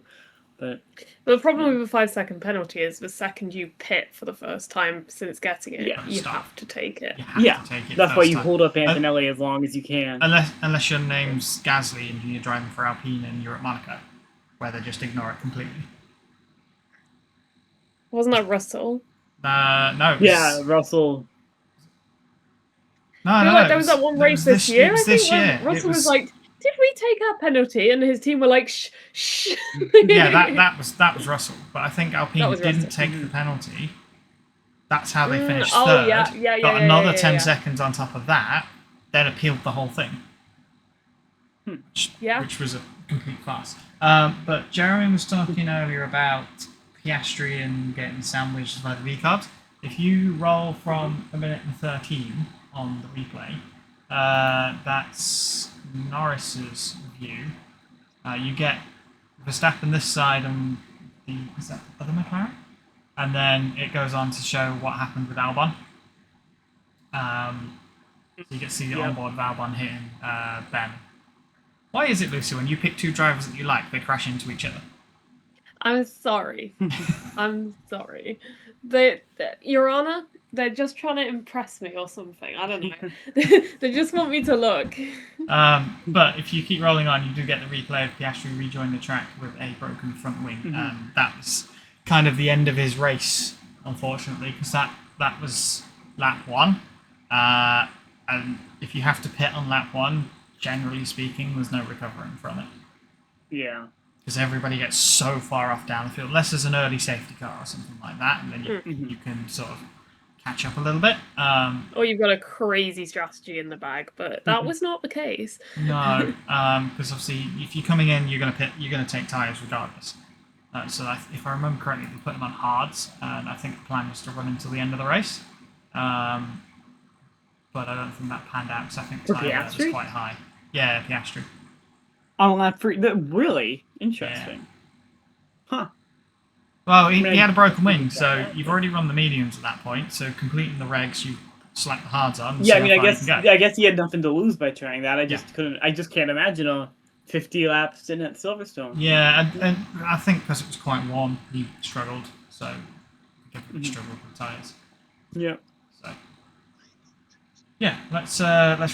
But, But the problem with a 5-second penalty is the second you pit for the first time since getting it, Yeah, you stop. have to take it. You have yeah, to take it that's why first you time. hold up Antonelli as long as you can. Unless your name's Gasly and you're driving for Alpine and you're at Monaco, where they just ignore it completely. Wasn't that Russell? No. It was, Yeah, Russell. No, I feel no. like it there was that one it race was this year. It was I think this when year. Russell It was like, "Did we take our penalty?" And his team were like, "Shh, shh." yeah, that was Russell. But I think Alpine That was didn't Russell. take the penalty. That's how they Mm, finished oh, third. yeah, got another yeah, 10 yeah. seconds on top of that, then appealed the whole thing. Yeah. Which was a complete farce. But Jeremy was talking earlier about Piastri and getting sandwiched by the V-carbs. If you roll from 1 minute and 13 on the replay, that's Norris's view. You get Verstappen this side and is that the other McLaren? And then it goes on to show what happened with Albon. So you get to see the onboard of Albon hitting Ben. Why is it, Lucy, when you pick two drivers that you like, they crash into each other? I'm sorry. I'm sorry. Your Honor, they're just trying to impress me or something. I don't know. They just want me to look. But if you keep rolling on, you do get the replay of Piastri rejoin the track with a broken front wing. And that was kind of the end of his race, unfortunately, because that was lap 1. And if you have to pit on lap 1, generally speaking, there's no recovering from it. Yeah. Because everybody gets so far off down the field, unless there's an early safety car or something like that, and then you can sort of catch up a little bit. Or you've got a crazy strategy in the bag, but that was not the case. No, because obviously if you're coming in, you're going to take tyres regardless. So if I remember correctly, they put them on hards, and I think the plan was to run until the end of the race. But I don't think that panned out because I think the tyre was quite high. Yeah, Piastri. On lap 3, really interesting. Huh. Well, he had a broken wing, so you've already run the mediums at that point. So completing the regs, you slap the hards on. And Yeah, I mean, I guess he had nothing to lose by trying that. I just can't imagine a 50 laps in at Silverstone. Yeah, and I think because it was quite warm, he struggled. So he struggled with tyres. Yeah. So yeah, let's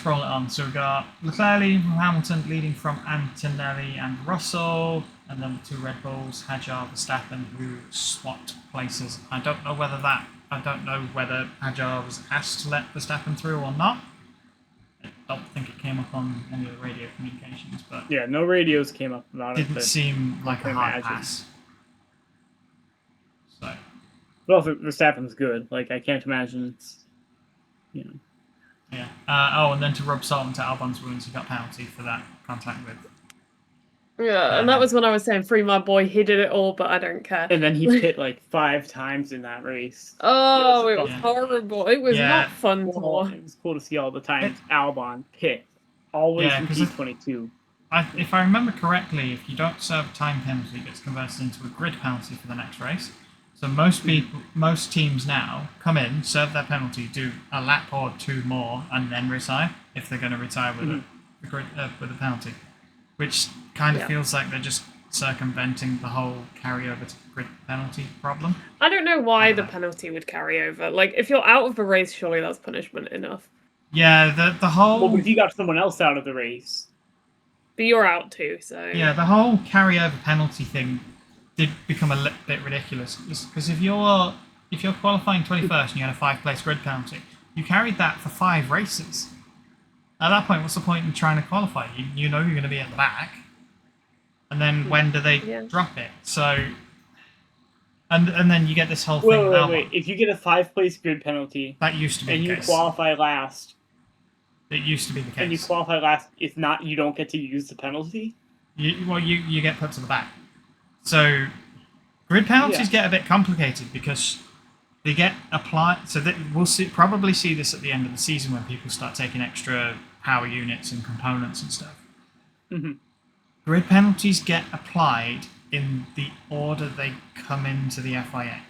roll it on. So we've got Leclerc leading from Hamilton, leading from Antonelli and Russell, and then the 2 Red Bulls, Hadjar, Verstappen, who swapped places. I don't know whether Hadjar was asked to let Verstappen through or not. I don't think it came up on any of the radio communications, but yeah, no radios came up about it. Didn't seem like a hard pass. So, well, Verstappen's good. Like, I can't imagine it's, Yeah. And then to rub salt into Albon's wounds, he got penalty for that contact with. Yeah, and that was when I was saying, free my boy, he did it all, but I don't care. And then he hit like 5 times in that race. Oh, it was horrible. It was not fun to watch. It was cool to see all the times Albon pit, always in P22. If I remember correctly, if you don't serve a time penalty, it gets converted into a grid penalty for the next race. So most teams now come in, serve their penalty, do a lap or 2 more, and then retire if they're going to retire with a penalty, which kind of feels like they're just circumventing the whole carryover to grid penalty problem. I don't know why the penalty would carry over. Like, if you're out of the race, surely that's punishment enough. Yeah, the whole. Well, because you got someone else out of the race. But you're out too, so. Yeah, the whole carryover penalty thing did become a little bit ridiculous, because if you're qualifying 21st and you had a 5-place grid penalty, you carried that for 5 races. At that point, what's the point in trying to qualify? You know you're going to be at the back, and then when do they drop it? So, and then you get this whole thing. Wait. If you get a 5-place grid penalty, that used to be and the you case. qualify last. It used to be the case. And you qualify last. If not, you don't get to use the penalty. You get put to the back. So, grid penalties get a bit complicated because they get applied. So we'll probably see this at the end of the season when people start taking extra power units and components and stuff. Mm-hmm. Grid penalties get applied in the order they come into the FIA.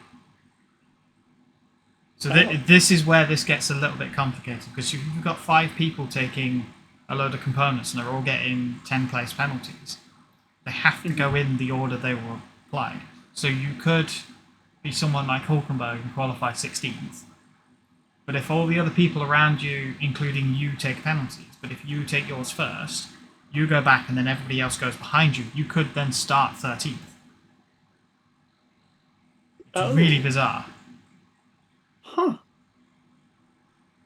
So this is where this gets a little bit complicated, because you've got 5 people taking a load of components and they're all getting 10-place penalties. They have to go in the order they were applied. So you could be someone like Hulkenberg and qualify 16th. But if all the other people around you, including you, take penalties, but if you take yours first, you go back and then everybody else goes behind you, you could then start 13th. It's really bizarre. Huh.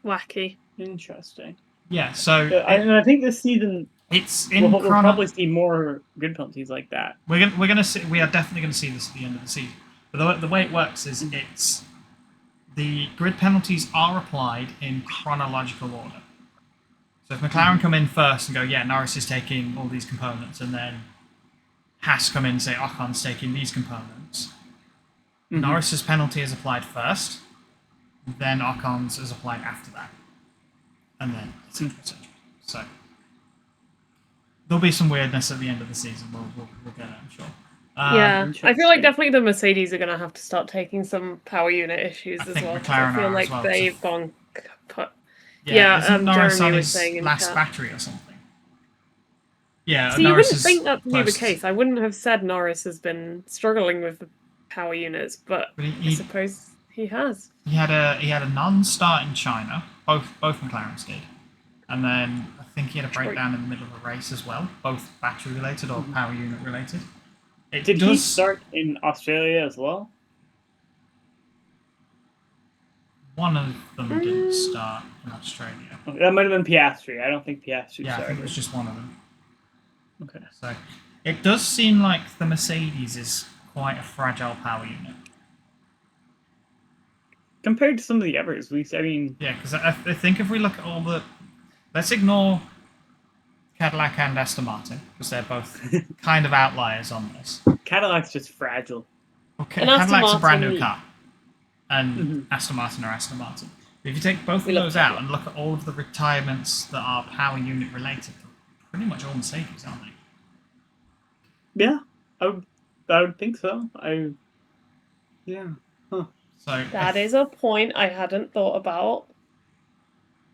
Wacky. Interesting. Yeah, so... and I think this season... We'll probably see more grid penalties like that. We are definitely going to see this at the end of the season. But the way it works is the grid penalties are applied in chronological order. So if McLaren come in first and go, Norris is taking all these components, and then Haas come in and say Ocon's taking these components, Norris's penalty is applied first, then Ocon's is applied after that, and then etc. So there'll be some weirdness at the end of the season. We'll get it, I'm sure. I feel like definitely the Mercedes are going to have to start taking some power unit issues as well. McLaren I feel like well, they've gone. Isn't Norris Jeremy on was his saying in last chat. battery or something? Yeah, So you Norris wouldn't is think that to be the close. case. I wouldn't have said Norris has been struggling with the power units, but But I he suppose he has. he had a non-start in China. Both McLarens did, and then I think he had a True. breakdown in the middle of a race as well, both battery related or Mhm. power unit related. It Did he does. start in Australia as well? One of them didn't Mm. start in Australia. That might have been Piastri. I don't think Piastri Yeah, I started. think it was just one of them. Okay. So it does seem like the Mercedes is quite a fragile power unit. Compared to some of the others, I mean, Yeah, because I think if we look at all the, let's ignore Cadillac and Aston Martin because they're both kind of outliers on this. Cadillac's just fragile. Okay, And Aston Cadillac's a brand new Martin- car, and Mhm. Aston Martin are Aston Martin. But if you take both of We love those out Cadillac. and look at all of the retirements that are power unit related, they're pretty much all Mercedes, aren't they? Yeah, I would think so. Yeah. So That is a point I hadn't thought about.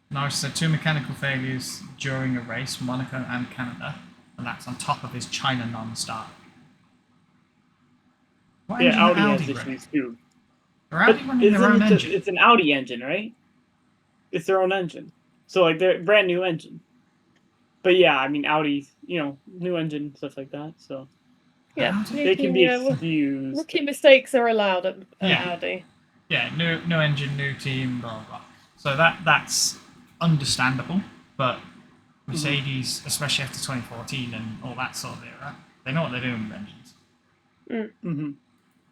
Norris said 2 mechanical failures during a race, Monaco and Canada, and that's on top of his China non-start. What Yeah, engine are Audi has Audi running? issues too. Are Audi running their own engine? It's an Audi engine, right? It's their own engine. So like they're brand new engine. But yeah, I mean Audi's, new engine, stuff like that. So Yeah, Audi? they can be making, excused. rookie mistakes are allowed at Yeah. Audi. Yeah, new engine, new team, blah blah blah. So that's understandable, but Mercedes, especially after 2014 and all that sort of era, they know what they're doing with engines. Mm-hmm.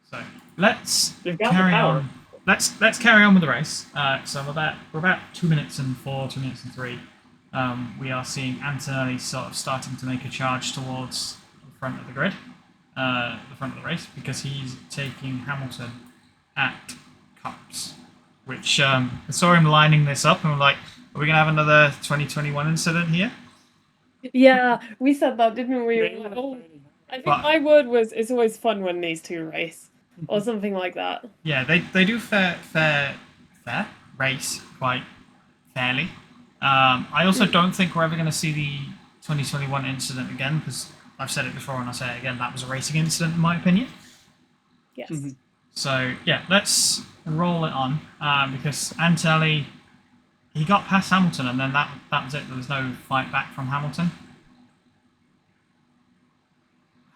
So let's They've got the carry power. on. Let's carry on with the race. So we're about 2 minutes and 4, 2 minutes and 3. We are seeing Antonelli sort of starting to make a charge towards the front of the grid, the front of the race, because he's taking Hamilton at cups. Which I saw him lining this up, and we're like, are we gonna have another 2021 incident here? Yeah, we said that, didn't we? We were like, oh, I think But- my word was, it's always fun when these two race, or something like that. Yeah, they do fair race quite fairly. I also don't think we're ever going to see the 2021 incident again because I've said it before and I'll say it again. That was a racing incident, in my opinion. Yes. Mhm. So yeah, let's roll it on because Antonelli he got past Hamilton and then that was it. There was no fight back from Hamilton.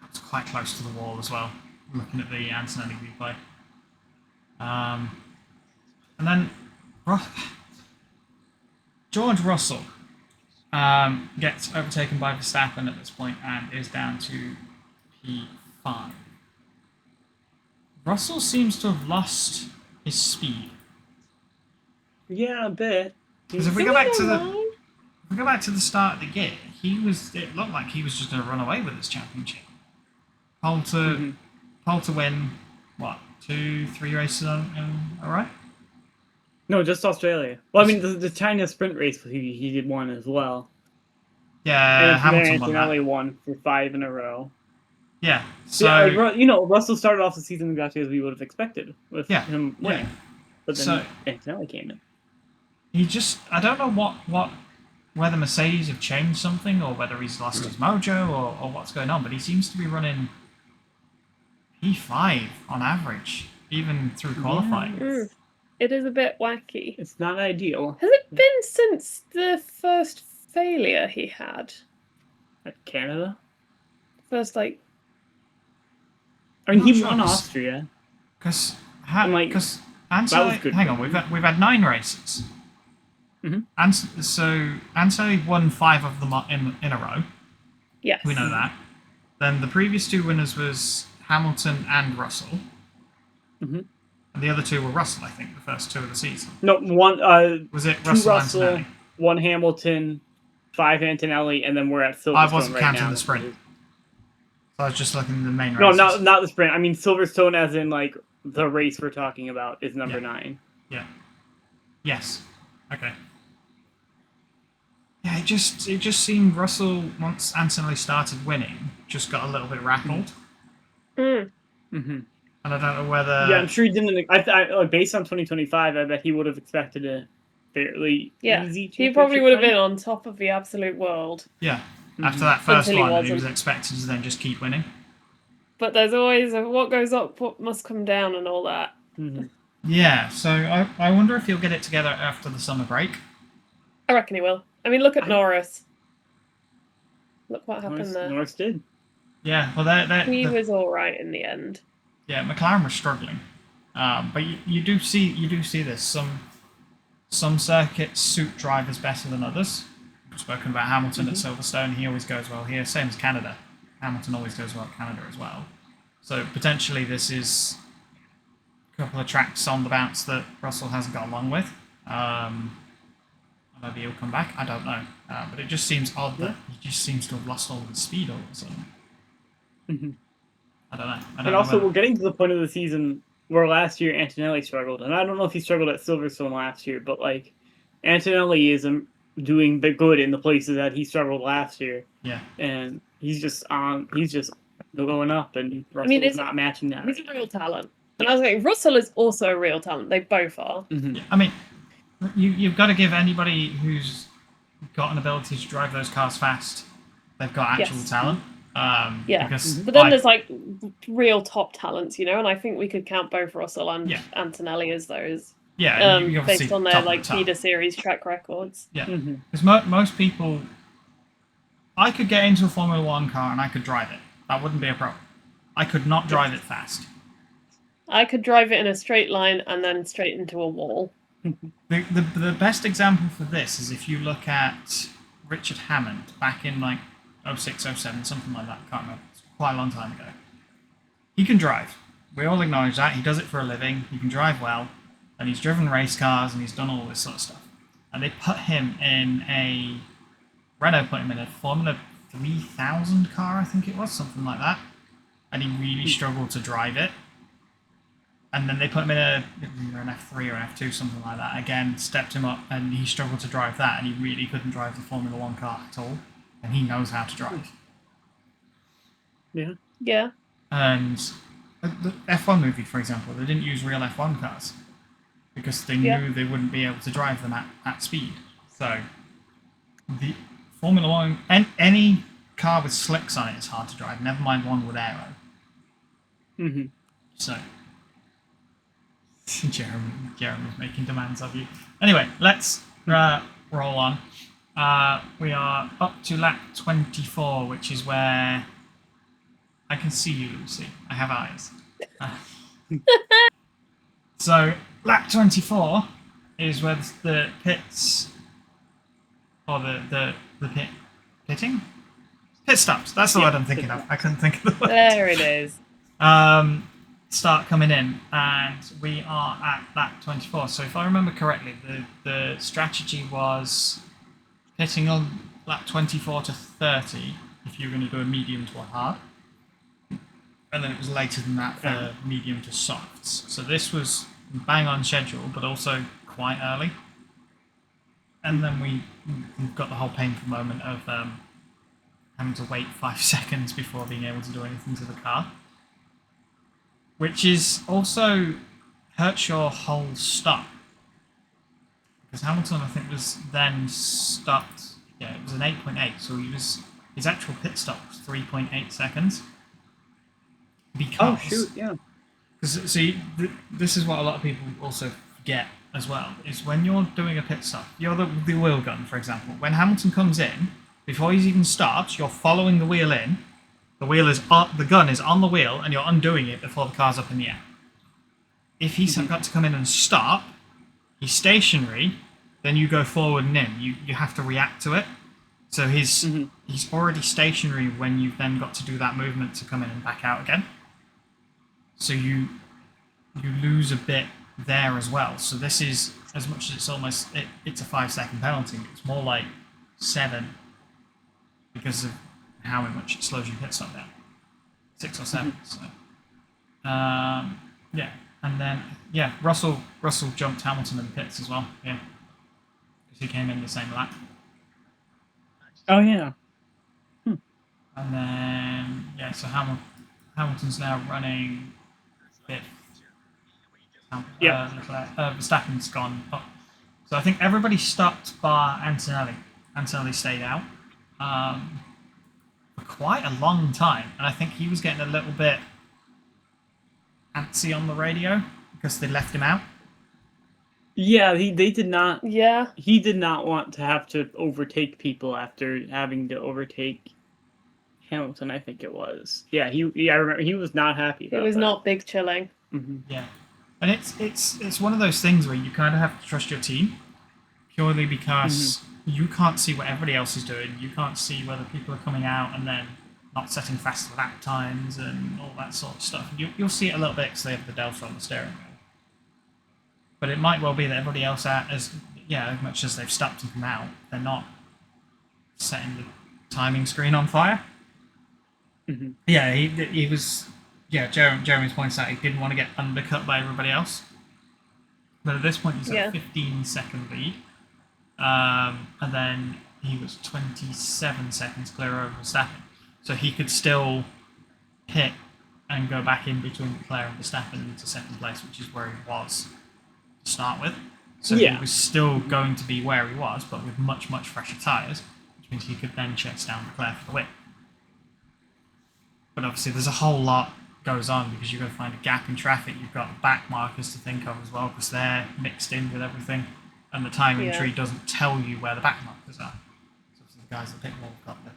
That was quite close to the wall as well. Looking at the Antonelli replay. And then George Russell gets overtaken by Verstappen at this point and is down to P5. Russell seems to have lost his speed. Yeah, a bit. Because if we go back to the start of the year, it looked like he was just going to run away with this championship. Pole to win, what, 2-3 races in a row? No, just Australia. Well, I mean, the China sprint race, he did one as well. Yeah, And Hamilton won Antonelli that. won for 5 in a row. Yeah, so Yeah, Russell started off the season exactly as we would have expected with him winning. But then So- Antonelli came in. I don't know whether Mercedes have changed something or whether he's lost his mojo or what's going on, but he seems to be running P5 on average, even through qualifying. Mm. It is a bit wacky. It's not ideal Has it been since the first failure he had? at Canada. First, like, I mean, Not he sure, won 'cause- Austria. Because Like, Antonelli, good hang for on, him. we've had 9 races. Mhm. And so Antonelli won 5 of them in a row. yes. We know that. Then the previous 2 winners was Hamilton and Russell. Mhm. And the other 2 were Russell, I think, the first 2 of the season. No, one. Was it 2 Russell, Russell, Antonelli? 1 Hamilton, 5 Antonelli, and then we're at Silverstone I wasn't right counting now. the sprint. So I was just looking at the main No, races. not the sprint. I mean Silverstone, as in like the race we're talking about, is number 9. Yeah. Yes. Okay. Yeah, it just seemed Russell, once Antonelli started winning, just got a little bit rattled. Mm. Mm-hmm. And I don't know whether... Yeah, I'm sure he didn't. Like, based on 2025, I bet he would have expected a fairly Yeah, easy. he probably would have been championship on top of the absolute world. Yeah. After that first Until he one, he was wasn't. expected to then just keep winning. But there's always a what goes up, what must come down, and all that. Mhm. Yeah, so I wonder if he'll get it together after the summer break. I reckon he will. I mean, look at I- Norris. Look what happened there. Norris did. Yeah, well, He was all right in the end. yeah, McLaren was struggling, but you do see this. Some circuits suit drivers better than others. We've spoken about Hamilton at Silverstone. He always goes well here. Same as Canada. Hamilton always goes well at Canada as well. So potentially this is a couple of tracks on the bounce that Russell hasn't got along with. Maybe he'll come back. I don't know. But it just seems odd that he just seems to have lost all of his speed all of a sudden. Mhm. I don't know. And also, we're getting to the point of the season where last year Antonelli struggled, and I don't know if he struggled at Silverstone last year, but like Antonelli is doing the good in the places that he struggled last year, Yeah. and he's just going up, and Russell mean, is not matching that. He's a real talent. And I was like, Russell is also a real talent. They both are. Mhm. Yeah, I mean, you've got to give anybody who's got an ability to drive those cars fast, they've got actual Yes. talent. Yeah. Because But then there's like real top talents, you know, and I think we could count both Russell and Yeah. Antonelli as those, yeah, you obviously based on their top of the like top. feeder series track records. Yeah, Mhm. because most people, I could get into a Formula One car and I could drive it. That wouldn't be a problem. I could not drive it fast. I could drive it in a straight line and then straight into a wall. The best example for this is if you look at Richard Hammond back in like 06, 07, something like that. I can't remember. It's quite a long time ago. He can drive. We all acknowledge that. He does it for a living. He can drive well. And he's driven race cars and he's done all this sort of stuff. And they put him in a... Renault put him in a Formula 3000 car, I think it was, something like that. And he really struggled to drive it. And then they put him in either an F3 or an F2, something like that. Again, stepped him up, and he struggled to drive that, and he really couldn't drive the Formula One car at all. And he knows how to drive. Yeah. Yeah. And the F1 movie, for example, they didn't use real F1 cars because they Yeah. knew they wouldn't be able to drive them at speed. So the Formula One, any car with slicks on it is hard to drive. Never mind one with aero. Mhm. So. Jeremy's making demands of you. Anyway, let's roll on. We are up to lap 24, which is where I can see you, Lucy. I have eyes. So, lap 24 is where the pits, or the pitting? Pit stops. That's the word I'm thinking of. I couldn't think of the word. There it is. Start coming in, and we are at lap 24. So if I remember correctly, the strategy was pitting on lap 24 to 30 if you're going to do a medium to a hard, and then it was later than that for medium to softs. So this was bang on schedule, but also quite early. And then we've got the whole painful moment of having to wait 5 seconds before being able to do anything to the car. Which is also hurts your whole stop. Because Hamilton, I think, was then stopped. Yeah, it was an 8.8, so his actual pit stop was 3.8 seconds. Because, Oh shoot! Yeah. Because see, this is what a lot of people also forget as well. Is when you're doing a pit stop, you're the wheel gun, for example. When Hamilton comes in, before he's even stopped, you're following the wheel in. The gun is on the wheel, and you're undoing it before the car's up in the air. If he's got to come in and stop, he's stationary, then you go forward and in. You have to react to it. So he's already stationary when you've then got to do that movement to come in and back out again. So you lose a bit there as well. So this is, as much as it's a 5-second penalty, it's more like 7 because of how much it slows your pit stop down. 6 or 7. So, yeah, and then Russell jumped Hamilton in the pits as well. Yeah, because he came in the same lap. Oh yeah. And then so Hamilton's now running 5th. Verstappen's gone up. So I think everybody stopped bar Antonelli. Antonelli stayed out. quite a long time, and I think he was getting a little bit antsy on the radio because they left him out. Yeah, they did not. Yeah. He did not want to have to overtake people after having to overtake Hamilton. I think it was. Yeah, I remember he was not happy. It was not big chilling. Yeah, and it's one of those things where you kind of have to trust your team purely because you can't see what everybody else is doing. You can't see whether people are coming out and then not setting fast lap times and all that sort of stuff. You'll see it a little bit because they have the delta on the steering wheel. But it might well be that everybody else as much as they've stopped and come out, they're not setting the timing screen on fire. Yeah, he was. Yeah, Jeremy's points out he didn't want to get undercut by everybody else. But at this point, he's at a 15-second lead. And then he was 27 seconds clear over Verstappen. So he could still hit and go back in between Leclerc and Verstappen into second place, which is where he was to start with. So he was still going to be where he was, but with much, much fresher tyres, which means he could then chase down Leclerc for the win. But obviously there's a whole lot goes on because you've got to find a gap in traffic. You've got the back markers to think of as well because they're mixed in with everything, and the timing tree doesn't tell you where the back markers are. So the guys at pit wall have got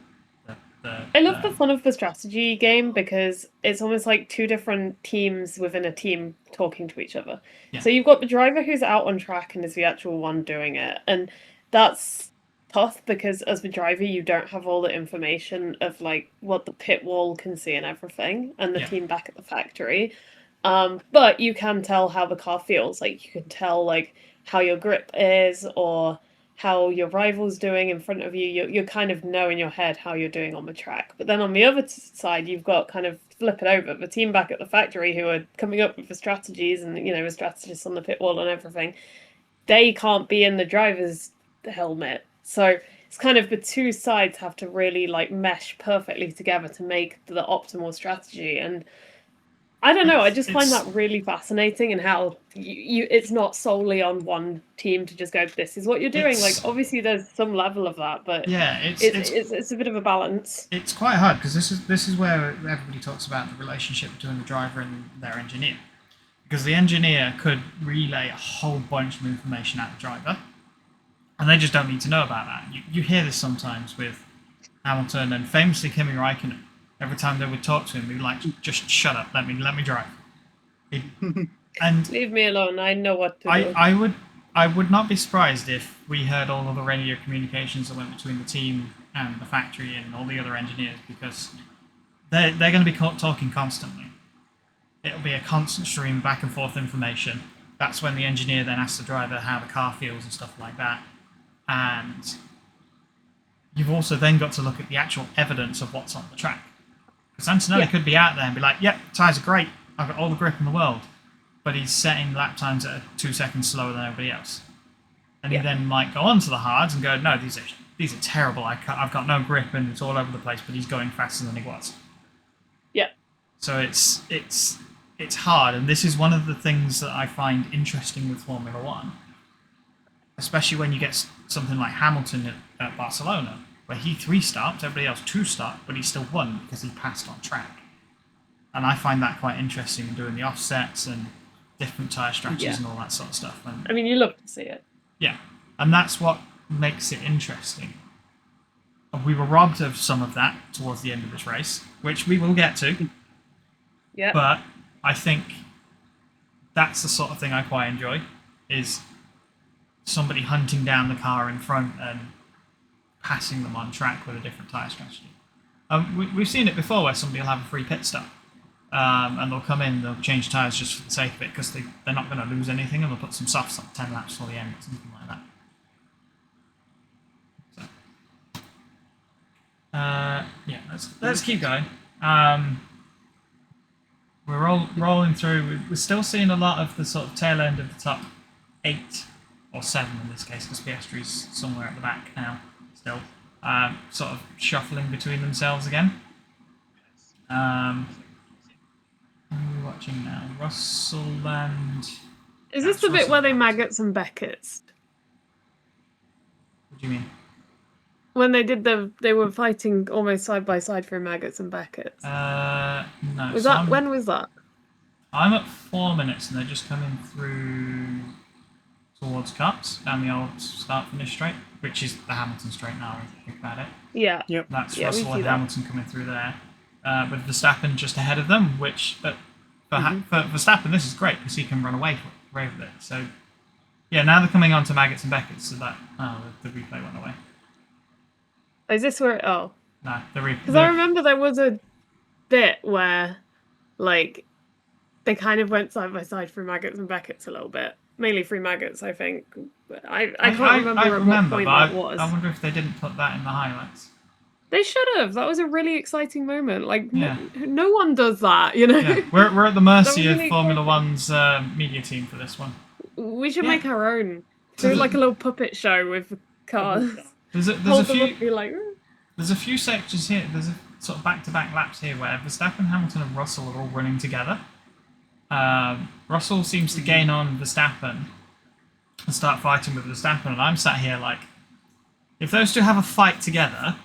I love the fun of the strategy game because it's almost like two different teams within a team talking to each other. Yeah. So you've got the driver who's out on track and is the actual one doing it, and that's tough because as the driver you don't have all the information of like what the pit wall can see and everything, and the team back at the factory. But you can tell how the car feels. Like you can tell like how your grip is or how your rival's doing in front of you. You kind of know in your head how you're doing on the track. But then on the other side, you've got kind of flip it over the team back at the factory who are coming up with the strategies and the strategists on the pit wall and everything. They can't be in the driver's helmet. So it's kind of the two sides have to really like mesh perfectly together to make the optimal strategy. And I don't know, I just find that really fascinating and how it's not solely on one team to just go, this is what you're doing. Like obviously there's some level of that, but it's a bit of a balance. It's quite hard because this is where everybody talks about the relationship between the driver and their engineer. Because the engineer could relay a whole bunch of information at the driver, and they just don't need to know about that. You hear this sometimes with Hamilton and famously Kimi Räikkönen. Every time they would talk to him, he'd be like, just shut up, let me drive. And leave me alone, I know what to do. I would not be surprised if we heard all of the radio communications that went between the team and the factory and all the other engineers, because they're going to be talking constantly. It'll be a constant stream back and forth information. That's when the engineer then asks the driver how the car feels and stuff like that. And you've also then got to look at the actual evidence of what's on the track. Because Antonelli could be out there and be like, yep, tyres are great, I've got all the grip in the world. But he's setting lap times that are 2 seconds slower than everybody else. And he then might go on to the hards and go, no, these are terrible, I've got no grip and it's all over the place, but he's going faster than he was. Yeah. So it's hard, and this is one of the things that I find interesting with Formula One, especially when you get something like Hamilton at Barcelona, where he 3-stopped, everybody else 2-stopped, but he still won because he passed on track. And I find that quite interesting, doing the offsets and different tyre strategies and all that sort of stuff. And, I mean, you love to see it. Yeah, and that's what makes it interesting. And we were robbed of some of that towards the end of this race, which we will get to. Yeah. But I think that's the sort of thing I quite enjoy, is somebody hunting down the car in front and passing them on track with a different tyre strategy. We've seen it before where somebody will have a free pit stop and they'll come in, they'll change tyres just for the sake of it because they're not going to lose anything, and they'll put some softs on 10 laps for the end or something like that. So, let's keep going. We're all rolling through. We're still seeing a lot of the sort of tail end of the top 8 or 7 in this case, because Piastri's somewhere at the back now still, sort of shuffling between themselves again. Who are we watching now? Russell and... Is this the bit where they maggots and Beckett's? What do you mean? When they were fighting almost side by side for Maggots and Beckett's. No. Was so that when was that? I'm at 4 minutes, and they're just coming through towards Cups down the old start-finish straight, which is the Hamilton straight now, if you think about it. Yeah. Yep. That's Yeah, we Russell see and that. Hamilton coming through there, with Verstappen just ahead of them. Which for Verstappen, this is great because he can run away with it. So yeah, now they're coming on to Maggots and Beckett, so that the replay went away. Is this where? Oh, No, because I remember there was a bit where, like, they kind of went side by side through Maggots and Beckett's a little bit. Mainly through Maggots, I think. I can't remember I at remember, what point but that was. I wonder if they didn't put that in the highlights. They should have. That was a really exciting moment. Like, Yeah. no one does that, you know? Yeah, we're at the mercy That was of really Formula exciting. One's media team for this one. We should Yeah. make our own. So Do the- like a little puppet show with cars. There's a Hold them up few and be like, there's a few sections here. There's a sort of back-to-back laps here where Verstappen, Hamilton, and Russell are all running together. Russell seems to gain on Verstappen and start fighting with Verstappen, and I'm sat here like, if those two have a fight together,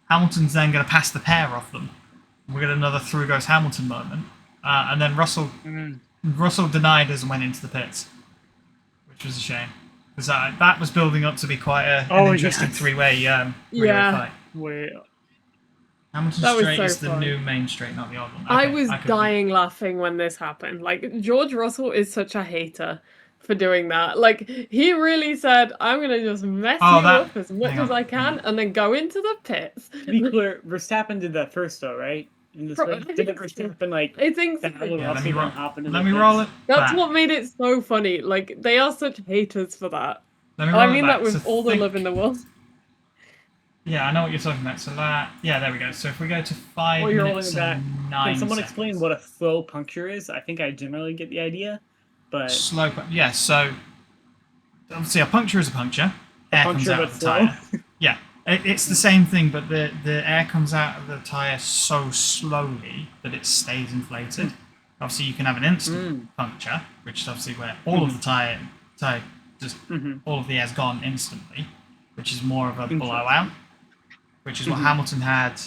Hamilton's then going to pass the pair of them. We'll get another through goes Hamilton moment, and then Russell denied us and went into the pits, which was a shame because that was building up to be quite an interesting yes. three-way Yeah. fight. Wait. Hamilton That was Straight so is the fun. new main straight, not the old one. I Okay, was could be- dying laughing when this happened. Like, George Russell is such a hater for doing that. Like, he really said, I'm going to just mess Oh, you that- up as much hang as on. I can and then go into the pits. To be clear, Verstappen did that first, though, right? In this Pro- race, didn't Verstappen like I think that so. little Yeah, let Russell me roll- then hop into Let the me pits? roll it. That's back. what made it so funny. Like, they are such haters for that. Let me And I roll it mean back. that with So all the think- love in the world. Yeah, I know what you're talking about. So yeah, there we go. So if we go to 5 While you're minutes rolling and back, 9 Can someone seconds. explain what a slow puncture is? I think I generally get the idea, but Slow. Yeah. So obviously, a puncture is a puncture. Air comes puncture out but of the slow. tire. Yeah, it's the same thing, but the air comes out of the tire so slowly that it stays inflated. Obviously, you can have an instant puncture, which is obviously where all of the tire just all of the air's gone instantly, which is more of a blowout, which is what Hamilton had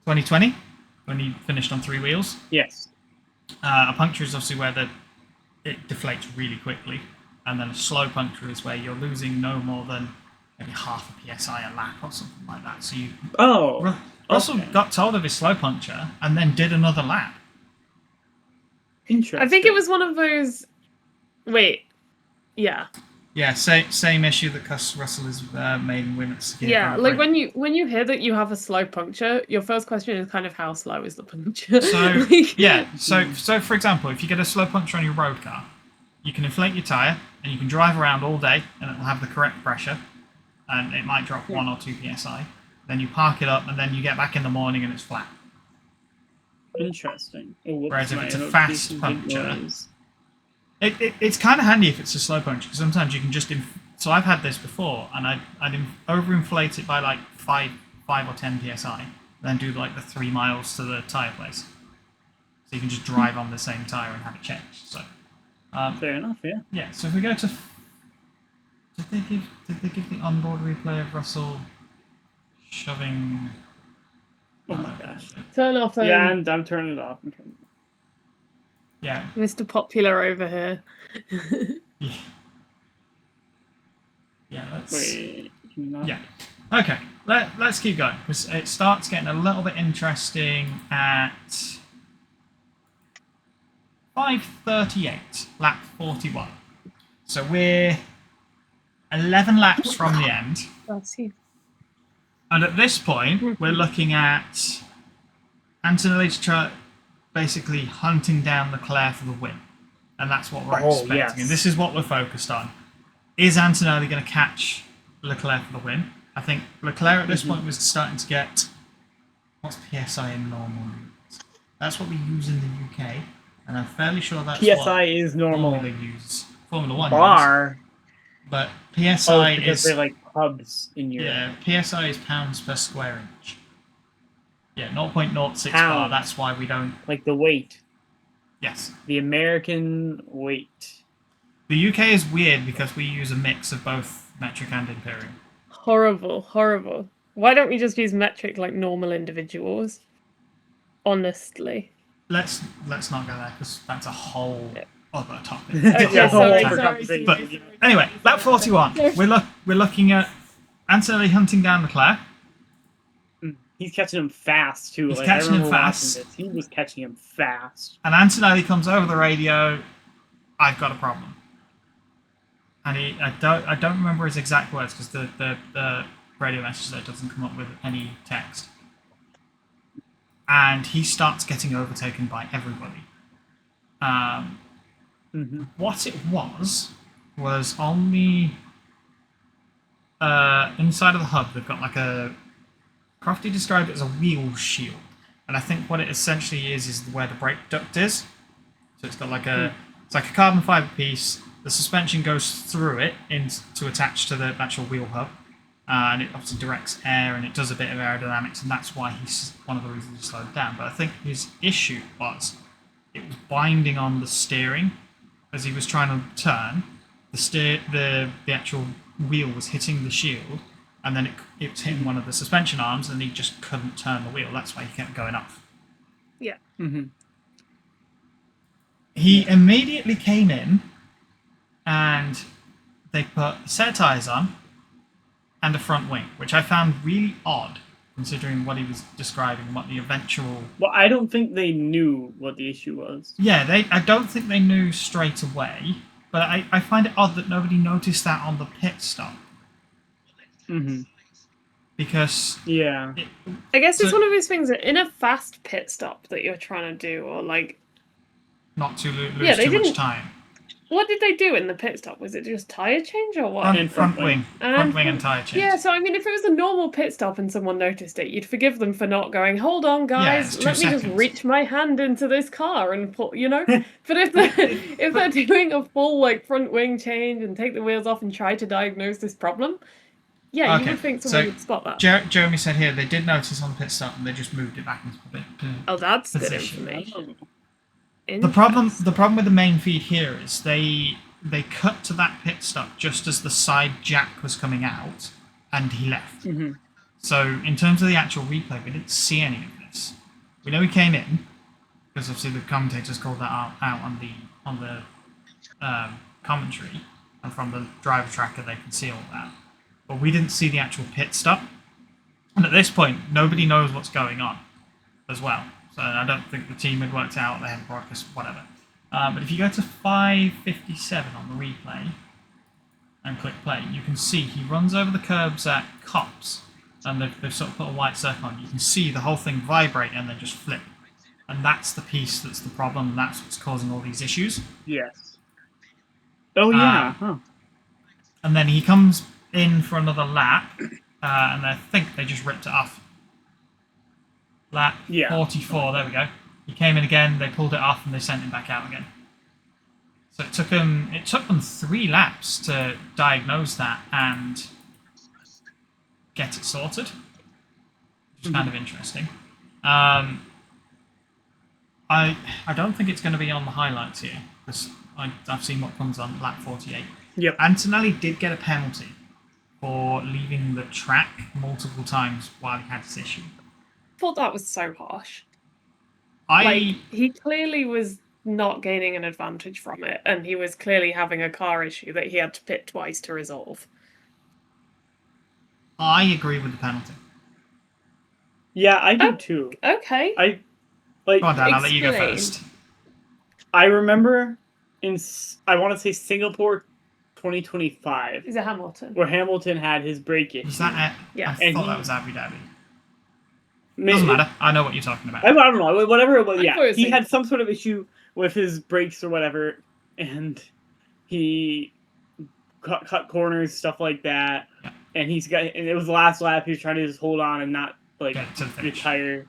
2020 when he finished on 3 wheels. Yes. A puncture is obviously where it deflates really quickly, and then a slow puncture is where you're losing no more than maybe half a psi a lap or something like that. So Oh. Russell okay. got told of his slow puncture and then did another lap. Interesting. I think it was one of those. Wait. Yeah. Yeah, same issue that cost Russell his maiden win at Sakir Yeah, Grand like Prix. when you hear that you have a slow puncture, your first question is kind of how slow is the puncture? So Like- yeah, so for example, if you get a slow puncture on your road car, you can inflate your tire and you can drive around all day and it will have the correct pressure, and it might drop 1 or 2 psi. Then you park it up and then you get back in the morning and it's flat. Interesting. Oh, whoops, Whereas if my it's a fast notification didn't puncture- noise. It's kind of handy if it's a slow puncture because sometimes you can just. So I've had this before, and I'd overinflate it by like 5 or 10 psi, then do like the 3 miles to the tire place. So you can just drive on the same tire and have it changed. So Fair enough, yeah. yeah. So if we go to, did they give the onboard replay of Russell shoving? Oh my gosh. Turn off Yeah, I'm turning it off. Yeah. Mr. Popular over here. Yeah. Yeah. Let's. Wait. Can you not? Yeah. Okay, let's keep going because it starts getting a little bit interesting at 5:38, lap 41. So we're 11 laps from the end, That's you. and at this point we're looking at Antonelli basically hunting down Leclerc for the win, and that's what we're expecting. yes. And this is what we're focused on. Is Antonelli going to catch Leclerc for the win? I think Leclerc at this point was starting to get, what's PSI in normal units? That's what we use in the UK, and I'm fairly sure that's PSI what is normal. Formula use. Formula One use. Bar. But Oh, PSI because is they're like hubs in Europe. yeah, PSI is pounds per square inch. Yeah, 0.06 bar. Pounds. That's why we don't. Like the weight. Yes, The American weight. the UK is weird because we use a mix of both metric and imperial. Horrible, horrible. Why don't we just use metric like normal individuals? Honestly. Let's not go there because that's a whole other topic. Okay, Yeah, sorry, whole sorry, conversation. But sorry, anyway, sorry, lap sorry. 41. We're looking at Antonelli hunting down Leclerc. He's catching him fast too. He's Like, catching I him remember fast. watching this. He was catching him fast. And Antonelli comes over the radio. I've got a problem. And I don't remember his exact words because the radio message there doesn't come up with any text. And he starts getting overtaken by everybody. What it was on the inside of the hub, they've got like a... Crofty described it as a wheel shield. And I think what it essentially is where the brake duct is. So it's got like it's like a carbon fiber piece. The suspension goes through it to attach to the actual wheel hub. And it obviously directs air and it does a bit of aerodynamics, and that's why he's one of the reasons he slowed down. But I think his issue was it was binding on the steering as he was trying to turn. The actual wheel was hitting the shield, and then it was hitting one of the suspension arms, and he just couldn't turn the wheel. That's why he kept going off. Yeah. He immediately came in, and they put a set of tyres on and a front wing, which I found really odd, considering what he was describing, what the eventual... Well, I don't think they knew what the issue was. Yeah, I don't think they knew straight away, but I find it odd that nobody noticed that on the pit stop. Because... Yeah. I guess it's So- one of those things that in a fast pit stop that you're trying to do, or like, not to lose Yeah, they too much didn't- time. what did they do in the pit stop? Was it just tire change or what? And Front front wing. And Front wing and tyre change. Yeah, so I mean, if it was a normal pit stop and someone noticed it, you'd forgive them for not going, hold on, guys, it's 2 let me just seconds." reach my hand into this car and pull, you know? But if they're doing a full, like, front wing change and take the wheels off and try to diagnose this problem, yeah, you Okay, would think someone so would spot that. Jeremy said here they did notice on the pit stop and they just moved it back into the pit. Oh, that's good position. information. The problem with the main feed here is they cut to that pit stop just as the side jack was coming out, and he left. So in terms of the actual replay, we didn't see any of this. We know he came in because obviously the commentators called that out on the commentary, and from the driver tracker they can see all that. But we didn't see the actual pit stop, and at this point nobody knows what's going on as well. So I don't think the team had worked out, they had broadcast, whatever. But if you go to 5:57 on the replay and click play, you can see he runs over the curbs at Cops, and they've sort of put a white circle on. You can see the whole thing vibrate and then just flip. And that's the piece that's the problem, and that's what's causing all these issues. Yes. Oh, yeah. And then he comes in for another lap, and I think they just ripped it off. Lap Yeah. 44, there we go. He came in again, they pulled it off, and they sent him back out again. So it took them 3 laps to diagnose that and get it sorted, which is kind of interesting. I don't think it's going to be on the highlights here, because I've seen what comes on lap 48. Yep. Antonelli did get a penalty for leaving the track multiple times while he had this issue. I thought that was so harsh. I Like, he clearly was not gaining an advantage from it, and he was clearly having a car issue that he had to pit twice to resolve. agree with the penalty. Yeah, I do too. Okay. I like. Go on, Dan, I'll let you go Explain. first. I remember I want to say Singapore 2025, Is it Hamilton? where Hamilton had his brake issue. Was that it? Yes. I And thought he- that was Abu Dhabi. Maybe- Doesn't matter. I know what you're talking about. I don't know, whatever it was. I Yeah, thought it was he Singapore. had some sort of issue with his brakes or whatever, and he cut corners, stuff like that. Yeah. And and it was the last lap. He was trying to just hold on and not like Get it to the finish. retire,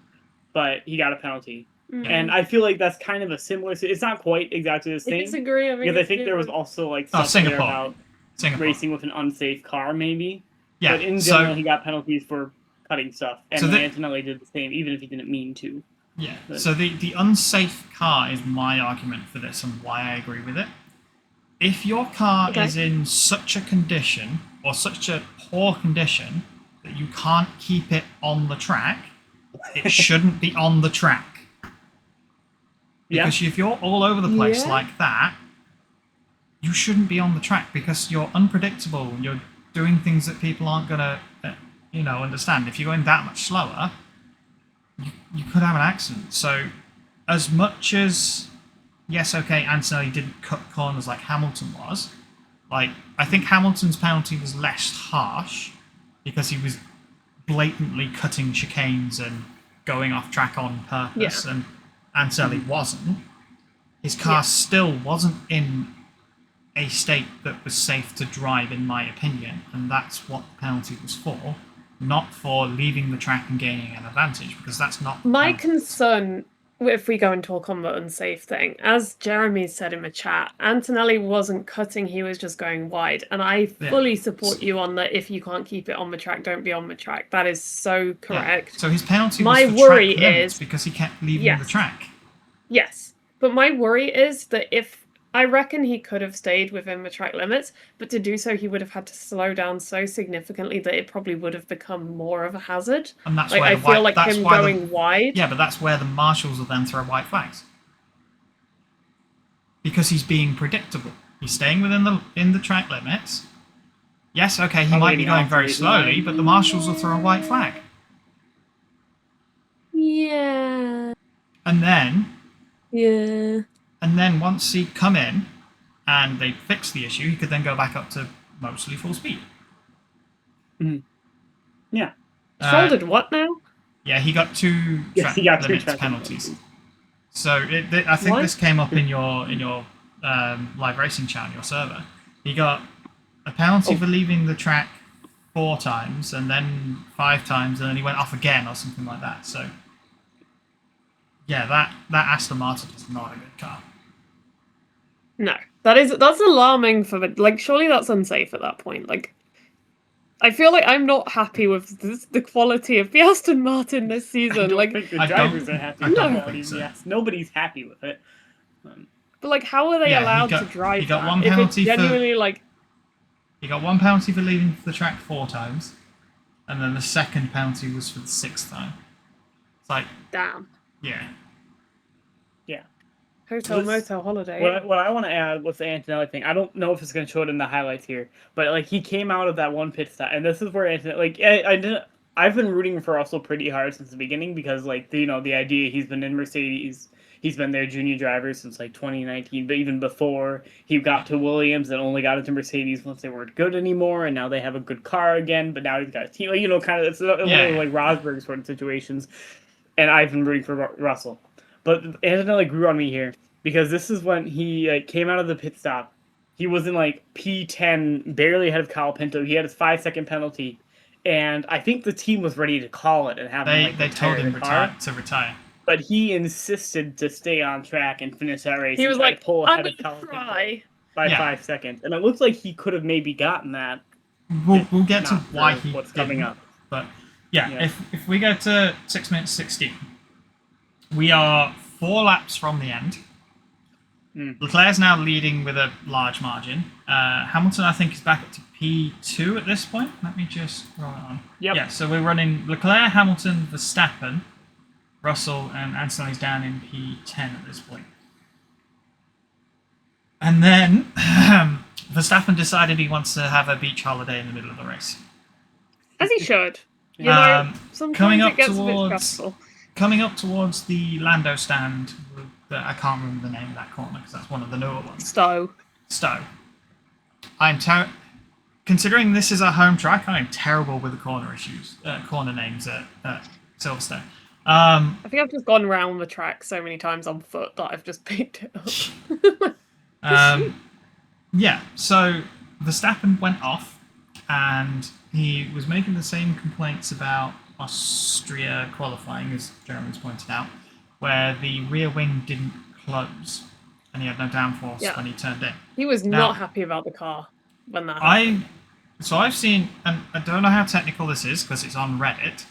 but he got a penalty. Mm. And I feel like that's kind of a similar. It's not quite exactly the I same disagree. I because I think there was also like stuff there Singapore. about Singapore. racing with an unsafe car, maybe. Yeah. But in general, So he got penalties for cutting stuff, and So the- Antonelli did the same, even if he didn't mean to. yeah. but- So the unsafe car is my argument for this and why I agree with it. If your car Okay. is in such a condition or such a poor condition that you can't keep it on the track, it shouldn't be on the track. Yeah. Because if you're all over the place Yeah. like that, you shouldn't be on the track because you're unpredictable. You're doing things that people aren't gonna, understand. If you're going that much slower, you could have an accident. So, as much as yes, okay, Antonelli didn't cut corners like Hamilton was. Like, I think Hamilton's penalty was less harsh because he was blatantly cutting chicanes and going off track on purpose, and Antonelli wasn't. His car still wasn't in a state that was safe to drive, in my opinion, and that's what the penalty was for, not for leaving the track and gaining an advantage, because that's not My penalty. concern, if we go and talk on the unsafe thing, as Jeremy said in the chat, Antonelli wasn't cutting, he was just going wide. And I Yeah. fully support you on that. If you can't keep it on the track, don't be on the track. That is so Yeah. correct. So his penalty My was for worry track limits is- because he kept leaving Yes. the track. Yes. But my worry is that if I reckon he could have stayed within the track limits, but to do so, he would have had to slow down so significantly that it probably would have become more of a hazard. And that's Like, where I the feel white, like that's him why going wide. Yeah, but that's where the marshals will then throw white flags. Because he's being predictable. He's staying within the track limits. Yes, okay, he Probably might be going not very very slowly, well. but the marshals will throw a white flag. Yeah. And then Yeah. once he come in and they fix the issue, he could then go back up to mostly full speed. Yeah. Shouldered what now? Yeah, he got two Yes, track he got two limits track penalties. penalties. So I think What? this came up in your live racing chat on your server. He got a penalty for leaving the track 4 times, and then 5 times, and then he went off again or something like that. So yeah, that Aston Martin is not a good car. No. That's alarming for the like surely that's unsafe at that point. Like I feel like I'm not happy with the quality of the Aston Martin this I season. don't Like think the I don't- drivers are happy I with don't that. think so. Yes, nobody's happy with it. but like how are they Yeah, he allowed got- to drive he got that? one If it's penalty for- genuinely like He got 1 penalty for leaving the track 4 times, and then the second penalty was for the 6th time. It's like, damn. yeah. Hotel This- motel holiday. What I want to add with the Antonelli thing, I don't know if it's going to show it in the highlights here, but like he came out of that one pit stop, and this is where Antonelli, like I didn't. I've been rooting for Russell pretty hard since the beginning because like the idea he's been in Mercedes, he's been their junior driver since like 2019, but even before he got to Williams and only got into Mercedes once they weren't good anymore, and now they have a good car again, but now he's got a team, kind of it's one of Yeah. like Rosberg sort of situations, and I've been rooting for Russell. But Antonelli grew on me here because this is when he came out of the pit stop. He was in like P10, barely ahead of Kyle Pinto. He had his 5-second penalty, and I think the team was ready to call it and have him They told retire him the car. to retire. But he insisted to stay on track and finish that race. he and was try to like, pull I'm ahead of gonna Kyle Pinto try. by Yeah. 5 seconds, and it looks like he could have maybe gotten that. We'll get to Not why for he what's coming didn't, up. But yeah, Yeah. if we go to 6 minutes 16, we are 4 laps from the end. Leclerc's now leading with a large margin. Hamilton, I think, is back up to P2 at this point. Let me just roll it on. Yep. Yeah, so we're running Leclerc, Hamilton, Verstappen, Russell, and Antonelli's down in P10 at this point. And then Verstappen decided he wants to have a beach holiday in the middle of the race. As he should. You know, Um, sometimes coming it up gets a bit towards- stressful. Coming up towards the Lando stand, I can't remember the name of that corner because that's one of the newer ones. Stowe. Stowe. Considering this is our home track, I'm terrible with the corner names at Silverstone. I think I've just gone round the track so many times on foot that I've just picked it up. Yeah, so Verstappen went off and he was making the same complaints about Austria qualifying, as Jeremy's pointed out, where the rear wing didn't close and he had no downforce Yeah. when he turned in. He was Now- not happy about the car when that happened. I've seen, and I don't know how technical this is because it's on Reddit,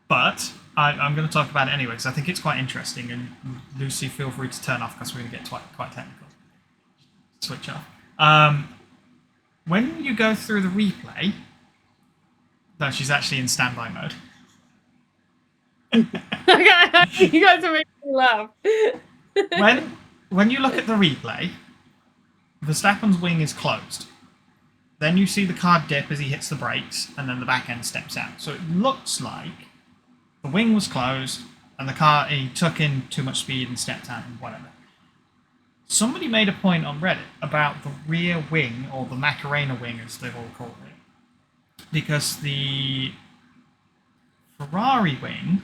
but I'm going to talk about it anyway because I think it's quite interesting. And Lucy, feel free to turn off because we're going to get quite technical. Switch off. When you go through the replay, No, she's actually in standby mode. You guys are making me laugh. When you look at the replay, Verstappen's wing is closed. Then you see the car dip as he hits the brakes, and then the back end steps out. So it looks like the wing was closed, and the car, he took in too much speed and stepped out and whatever. Somebody made a point on Reddit about the rear wing, or the Macarena wing as they've all called it, because the Ferrari wing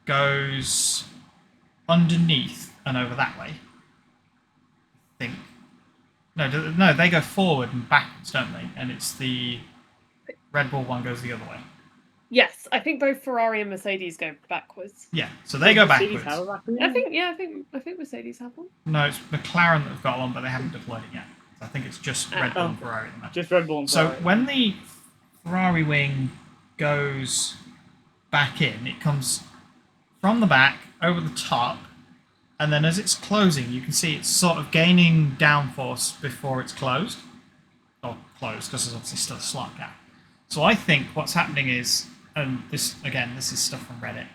goes underneath and over that way. I think. No, they go forward and backwards, don't they? And it's the Red Bull one goes the other way. Yes, I think both Ferrari and Mercedes go backwards. Yeah, so they go Mercedes backwards. have a Macarena? I think Mercedes have one. No, it's McLaren that have got one, but they haven't deployed it yet. So I think it's just Red Bull and Oh. Ferrari at the moment. Just Red Bull and So Ferrari. when the Ferrari wing goes back in, it comes from the back over the top, and then as it's closing, you can see it's sort of gaining downforce before it's closed. Or closed, because there's obviously still a slot gap. So I think what's happening is, and this is stuff from Reddit,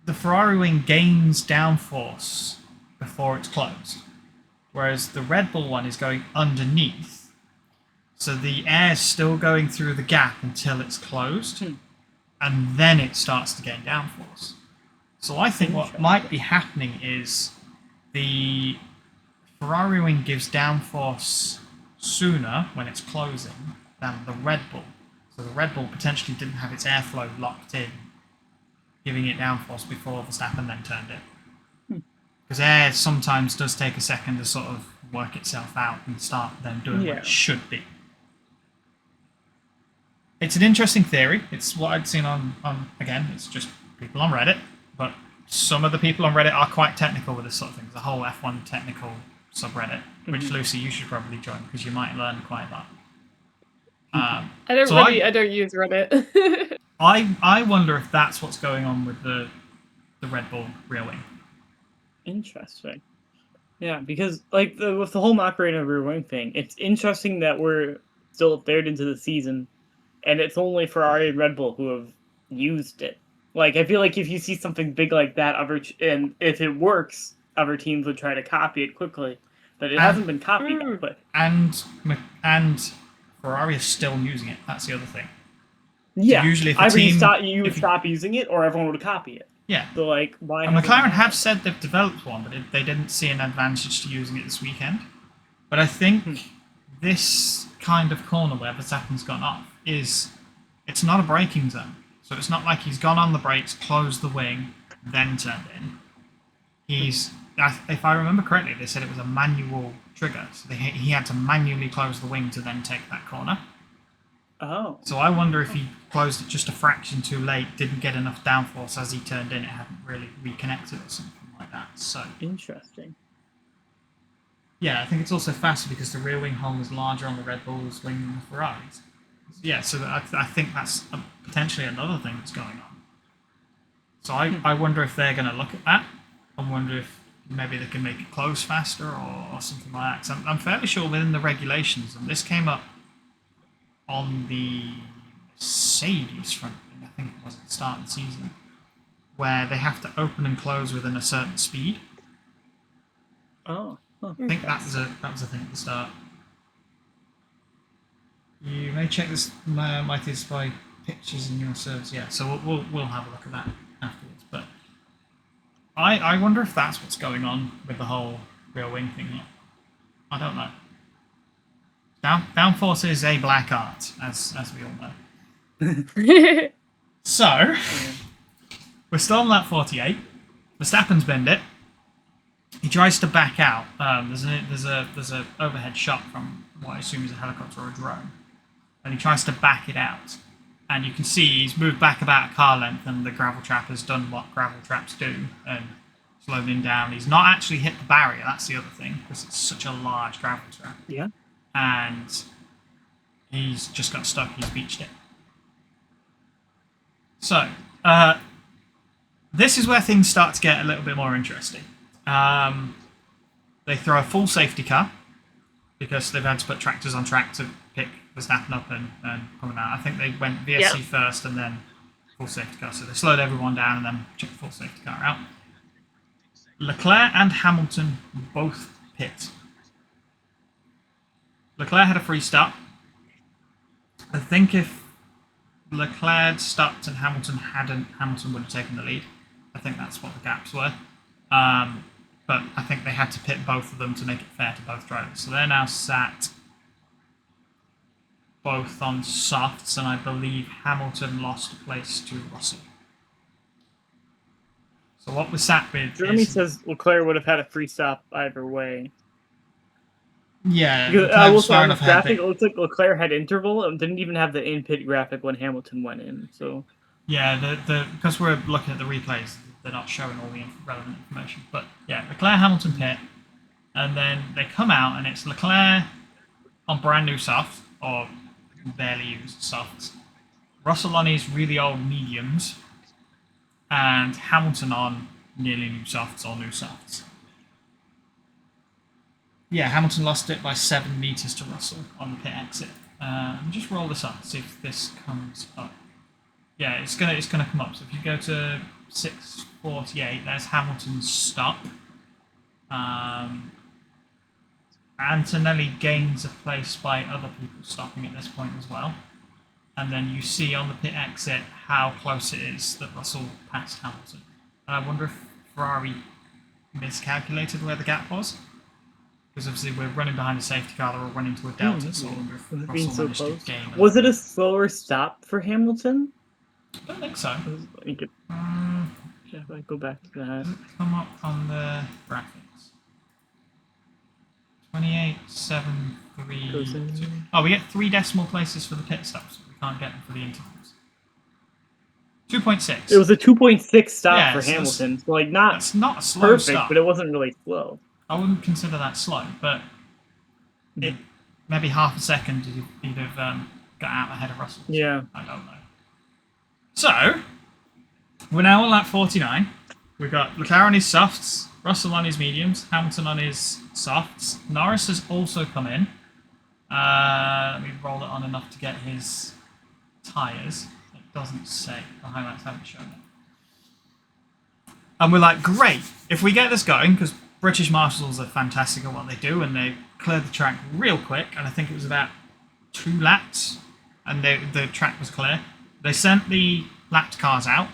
the Ferrari wing gains downforce before it's closed, whereas the Red Bull one is going underneath. So the air's still going through the gap until it's closed, and then it starts to gain downforce. So I think what might be happening is the Ferrari wing gives downforce sooner when it's closing than the Red Bull. So the Red Bull potentially didn't have its airflow locked in, giving it downforce before Verstappen then turned it. Because air sometimes does take a second to sort of work itself out and start then doing what it should be. It's an interesting theory. It's what I'd seen on again, it's just people on Reddit, but some of the people on Reddit are quite technical with this sort of thing. There's a whole F1 technical subreddit, which Lucy, you should probably join because you might learn quite a lot. I don't So I don't use Reddit. I wonder if that's what's going on with the Red Bull rear wing. Interesting. Yeah, because like with the whole Macarena rear wing thing, it's interesting that we're still a third into the season, and it's only Ferrari and Red Bull who have used it. Like, I feel like if you see something big like that, and if it works, other teams would try to copy it quickly. But it hasn't been copied that quick. And Ferrari is still using it. That's the other thing. Yeah, usually if a either team- you would stop using it, or everyone would copy it. Yeah. So like, why? And hasn't McLaren it have happened? said they've developed one, but they didn't see an advantage to using it this weekend. But I think this kind of corner where Verstappen's gone off it's not a braking zone. So it's not like he's gone on the brakes, closed the wing, then turned in. If I remember correctly, they said it was a manual trigger. So he had to manually close the wing to then take that corner. Oh. So I wonder if he closed it just a fraction too late, didn't get enough downforce as he turned in, it hadn't really reconnected or something like that. So Interesting. yeah, I think it's also faster because the rear wing hole is larger on the Red Bull's wing than the Ferrari's. Yeah, so I think that's potentially another thing that's going on. So I wonder if they're going to look at that. I wonder if maybe they can make it close faster or something like that. 'Cause I'm fairly sure within the regulations, and this came up on the Mercedes front, I think it was at the start of the season, where they have to open and close within a certain speed. Oh. Huh. I think that was a thing at the start. You may check this Mighty Spy pictures in your servers. Yeah, so we'll have a look at that afterwards. But I wonder if that's what's going on with the whole rear wing thing. I don't know. Downforce is a black art, as we all know. So we're still on lap 48. Verstappen's binned it. He tries to back out. There's a overhead shot from what I assume is a helicopter or a drone, and he tries to back it out. And you can see he's moved back about a car length, and the gravel trap has done what gravel traps do and slowed him down. He's not actually hit the barrier. That's the other thing, because it's such a large gravel trap. Yeah. And he's just got stuck. He's beached it. So this is where things start to get a little bit more interesting. They throw a full safety car because they've had to put tractors on track to pick Verstappen up and coming out. I think they went VSC first and then full safety car. So they slowed everyone down and then checked the full safety car out. Leclerc and Hamilton both pit. Leclerc had a free stop. I think if Leclerc stopped and Hamilton hadn't, Hamilton would have taken the lead. I think that's what the gaps were. But I think they had to pit both of them to make it fair to both drivers. So they're now sat both on softs, and I believe Hamilton lost a place to Russell. So what we're sat with Jeremy is... says Leclerc would have had a free stop either way. Yeah, Because, Leclerc was on far the enough ahead. graphic, it looks like Leclerc had interval and didn't even have the in-pit graphic when Hamilton went in. So Yeah, because we're looking at the replays, they're not showing all the relevant information. But yeah, Leclerc, Hamilton pit, and then they come out and it's Leclerc on brand new softs, or barely used softs, Russell on his really old mediums, and Hamilton on nearly new softs or new softs. Yeah, Hamilton lost it by 7 meters to Russell on the pit exit. Let me just roll this up, see if this comes up. Yeah, it's gonna come up. So if you go to 6:48, there's Hamilton's stop. Antonelli gains a place by other people stopping at this point as well. And then you see on the pit exit how close it is that Russell passed Hamilton. And I wonder if Ferrari miscalculated where the gap was. Because obviously we're running behind a safety car, they're running into a delta, so I wonder if being Russell so managed close. to gain. Was it a slower stop for Hamilton? I don't think so. If I go back to that. Come up on the graphics. 28.732. Oh, we get 3 decimal places for the pit stops. We can't get them for the intervals. 2.6. It was a 2.6 stop Yeah, for so Hamilton. So like not That's not a slow perfect, stop. but it wasn't really slow. I wouldn't consider that slow, but it maybe half a second he'd have got out ahead of Russell. Yeah. I don't know. So, we're now on lap 49. We've got Leclerc on his softs, Russell on his mediums, Hamilton on his softs. Norris has also come in. Let me roll it on enough to get his tyres. It doesn't say. The highlights haven't shown it. And we're like, great, if we get this going, because British Marshals are fantastic at what they do, and they cleared the track real quick, and I think it was about 2 laps, and the track was clear. They sent the lapped cars out,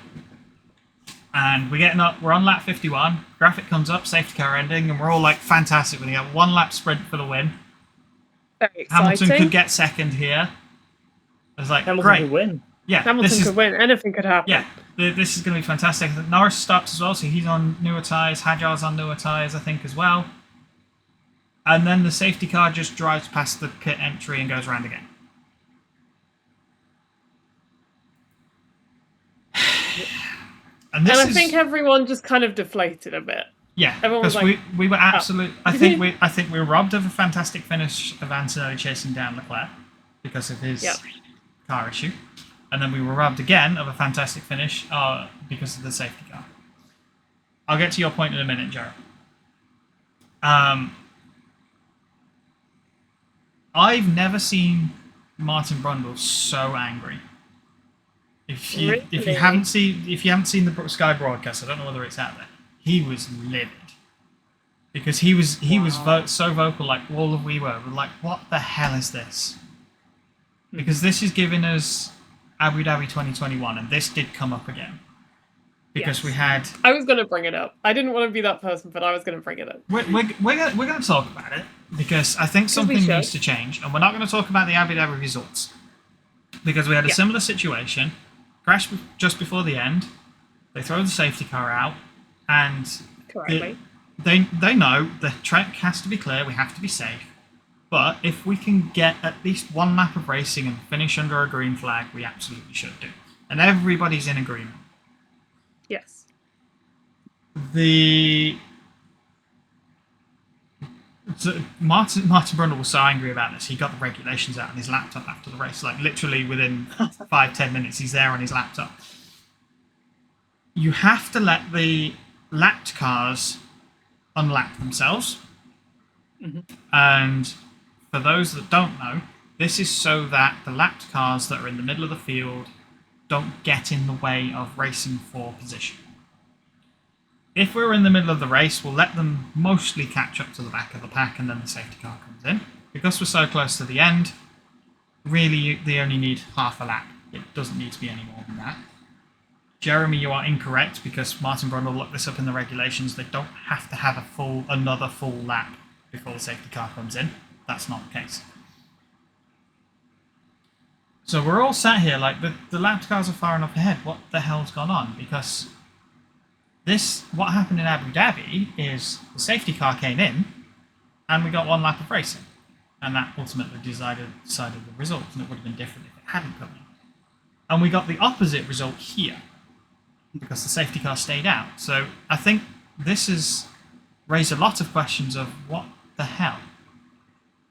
and we're on lap 51, graphic comes up, safety car ending, and we're all like, fantastic, we're going to get 1 lap sprint for the win. Very Hamilton exciting. could get second here. I was like, Hamilton great. could win. Yeah, Hamilton could win. Anything could happen. Yeah, this is going to be fantastic. Norris stops as well, so he's on newer tyres. Hadjar's on newer tyres, I think, as well. And then the safety car just drives past the pit entry and goes around again. And I think everyone just kind of deflated a bit. yeah, everyone was because like, we were absolute. I think we were robbed of a fantastic finish of Antonelli chasing down Leclerc because of his car issue. And then we were robbed again of a fantastic finish because of the safety car. I'll get to your point in a minute, Jared. I've never seen Martin Brundle so angry. If you haven't seen the Sky broadcast, I don't know whether it's out there. He was livid because he was so vocal, like all of we were like, what the hell is this? Because this is giving us Abu Dhabi 2021, and this did come up again because we had. I was going to bring it up. I didn't want to be that person, but I was going to bring it up. We're going to talk about it because I think something needs to change, and we're not going to talk about the Abu Dhabi results because we had a similar situation. Crash just before the end. They throw the safety car out, and they know the track has to be clear. We have to be safe. But if we can get at least 1 lap of racing and finish under a green flag, we absolutely should do. And everybody's in agreement. Yes. Martin Brundle was so angry about this, he got the regulations out on his laptop after the race. Like literally within 5-10 minutes, he's there on his laptop. You have to let the lapped cars unlap themselves. Mm-hmm. And for those that don't know, This is so that the lapped cars that are in the middle of the field don't get in the way of racing for position. If we're in the middle of the race, we'll let them mostly catch up to the back of the pack and then the safety car comes in. Because we're so close to the end, really they only need half a lap. It doesn't need to be any more than that. Jeremy, you are incorrect because Martin Brundle looked this up in the regulations. They don't have to have another full lap before the safety car comes in. That's not the case. So we're all sat here like the lapped cars are far enough ahead. What the hell's gone on? Because what happened in Abu Dhabi is the safety car came in and we got one lap of racing. And that ultimately decided the result, and it would have been different if it hadn't come in. And we got the opposite result here because the safety car stayed out. So I think this has raised a lot of questions of what the hell?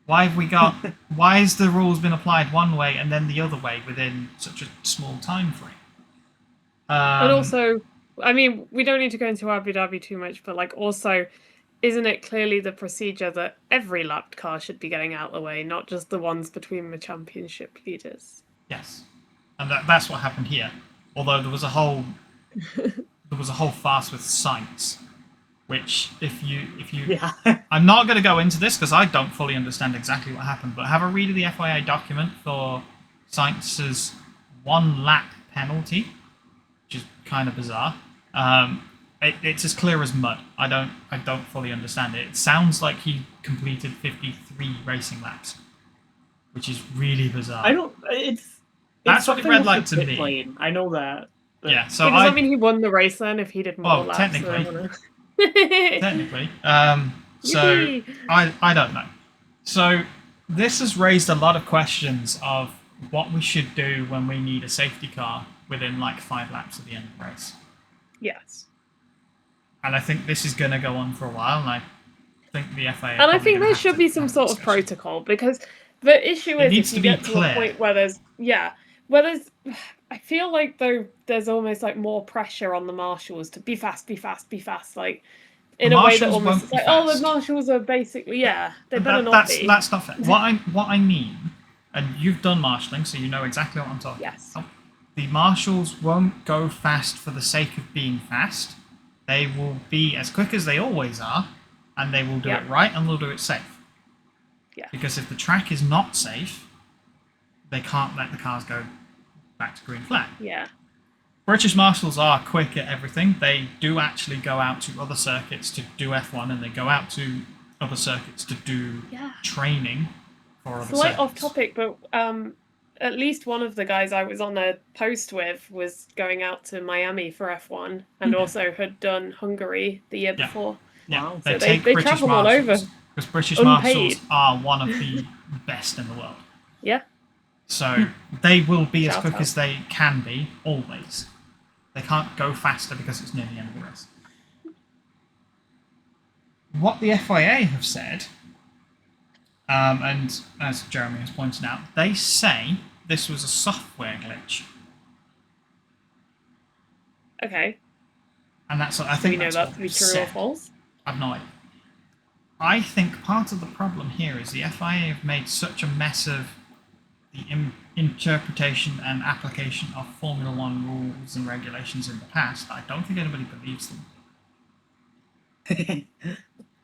Why has the rules been applied one way and then the other way within such a small time frame? And also, I mean, we don't need to go into Abu Dhabi too much, but like also, isn't it clearly the procedure that every lapped car should be getting out of the way, not just the ones between the championship leaders? Yes, and that's what happened here. Although there was a whole farce with Sainz, which if you Yeah. I'm not going to go into this because I don't fully understand exactly what happened, but have a read of the FIA document for Sainz's 1 lap penalty, which is kind of bizarre. It's as clear as mud. I don't fully understand it. It sounds like he completed 53 racing laps, which is really bizarre. That's what it read like to pit me. lane. I know that. But Yeah, so Does that mean he won the race then if he did more laps? technically. Technically. So Yippee! I don't know. So this has raised a lot of questions of what we should do when we need a safety car within like 5 laps of the end of the race. Yes. And I think this is going to go on for a while, and I think the FIA. And I think there should be some sort of protocol, because the issue is needs if you to be get to clear. a point where I feel like though there's almost like more pressure on the marshals to be fast, like in a way that marshals almost won't be like, oh, the fast. marshals are basically they better not be. That's not fair. What I mean, and you've done marshalling, so you know exactly what I'm talking Yes. about. The marshals won't go fast for the sake of being fast. They will be as quick as they always are, and they will do Yeah. it right and they'll do it safe. Yeah. Because if the track is not safe, they can't let the cars go back to green flag. Yeah. British marshals are quick at everything. They do actually go out to other circuits to do F1, and they go out to other circuits to do Yeah. training for other Slight circuits. off topic, but at least one of the guys I was on a post with was going out to Miami for F1 and also had done Hungary the year Yeah. before. Yeah, Wow. they So take they British travel all marshals over. because British Unpaid. marshals are one of the best in the world. Yeah. So they will be as Shout quick out. as they can be always. They can't go faster because it's near the end of the race. What the FIA have said, and as Jeremy has pointed out, they say this was a software glitch, Okay. and I Do we think know that's that what to be they've true or said. false? I've no idea. I think part of the problem here is the FIA have made such a mess of the interpretation and application of Formula One rules and regulations in the past that I don't think anybody believes them.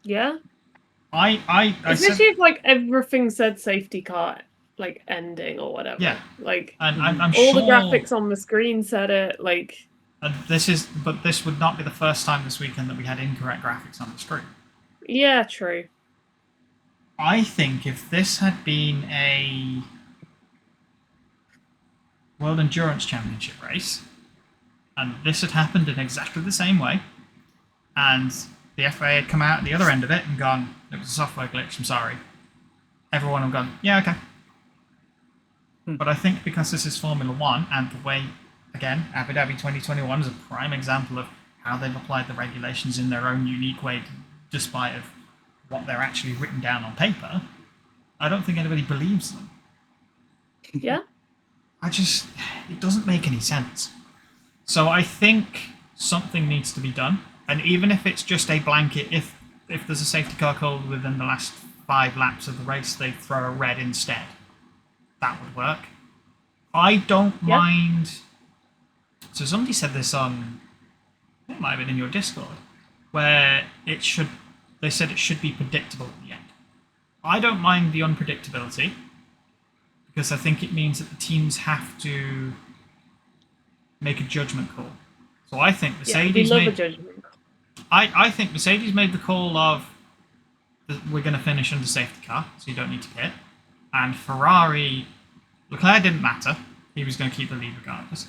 Yeah. I Especially said, if like everything said safety car like ending or whatever. Yeah. Like and I'm all sure the graphics on the screen said it. Like but this would not be the first time this weekend that we had incorrect graphics on the screen. yeah, true. I think if this had been a World Endurance Championship race, and this had happened in exactly the same way, and the FIA had come out at the other end of it and gone, it was a software glitch, I'm sorry. Everyone would have gone, yeah, okay. But I think because this is Formula One, and the way, again, Abu Dhabi 2021 is a prime example of how they've applied the regulations in their own unique way, despite of what they're actually written down on paper, I don't think anybody believes them. Yeah. It doesn't make any sense. So I think something needs to be done. And even if it's just a blanket, if there's a safety car called within the last 5 laps of the race, they throw a red instead. that would work. I don't Yeah. mind. So somebody said this on, it might have been in your Discord, where they said it should be predictable at the end. I don't mind the unpredictability because I think it means that the teams have to make a judgment call. So I think Yeah, we Mercedes love a made. judgment. I think Mercedes made the call of we're going to finish under safety car, so you don't need to pit. And Ferrari, Leclerc didn't matter; he was going to keep the lead regardless.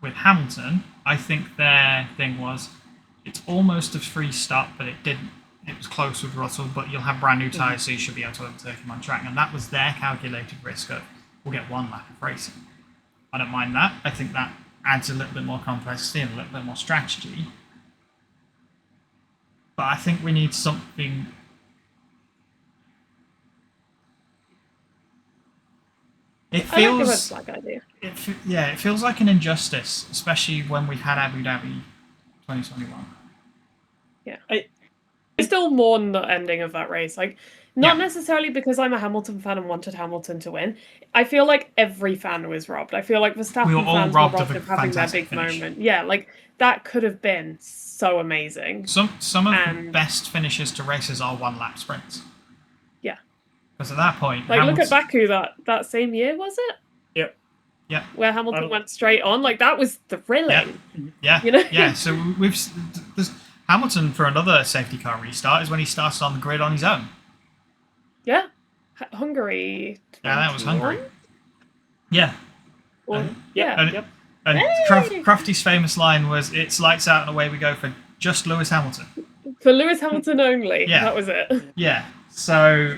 With Hamilton, I think their thing was it's almost a free stop, but it didn't. It was close with Russell, but you'll have brand new tyres, so you should be able to overtake him on track. And that was their calculated risk of we'll get one lap of racing. I don't mind that. I think that adds a little bit more complexity and a little bit more strategy. But I think we need something. It I like the red feels, flag idea. it feels like an injustice, especially when we've had Abu Dhabi 2021. I still mourn the ending of that race. Like, not Yeah. necessarily because I'm a Hamilton fan and wanted Hamilton to win. I feel like every fan was robbed. I feel like Verstappen We were all fans robbed were of robbed a of having their fantastic big finish. moment. Yeah, like that could have been so amazing. Some of the And- best finishes to races are one lap sprints. Yeah. Because at that point, Like, look Hamilton, at Baku that same year, was it? Yep. Yeah. Where Hamilton Um, went straight on. Like, that was thrilling. Yeah, You know? yeah. So there's Hamilton for another safety car restart is when he started on the grid on his own. Yeah. Hungary. Yeah, that was 21? Hungary. Yeah, Or, And- yeah. and, Yep. and Hey! Crafty's famous line was, "It's lights out and away we go for just Lewis Hamilton." For Lewis Hamilton only. Yeah. That was it. Yeah. So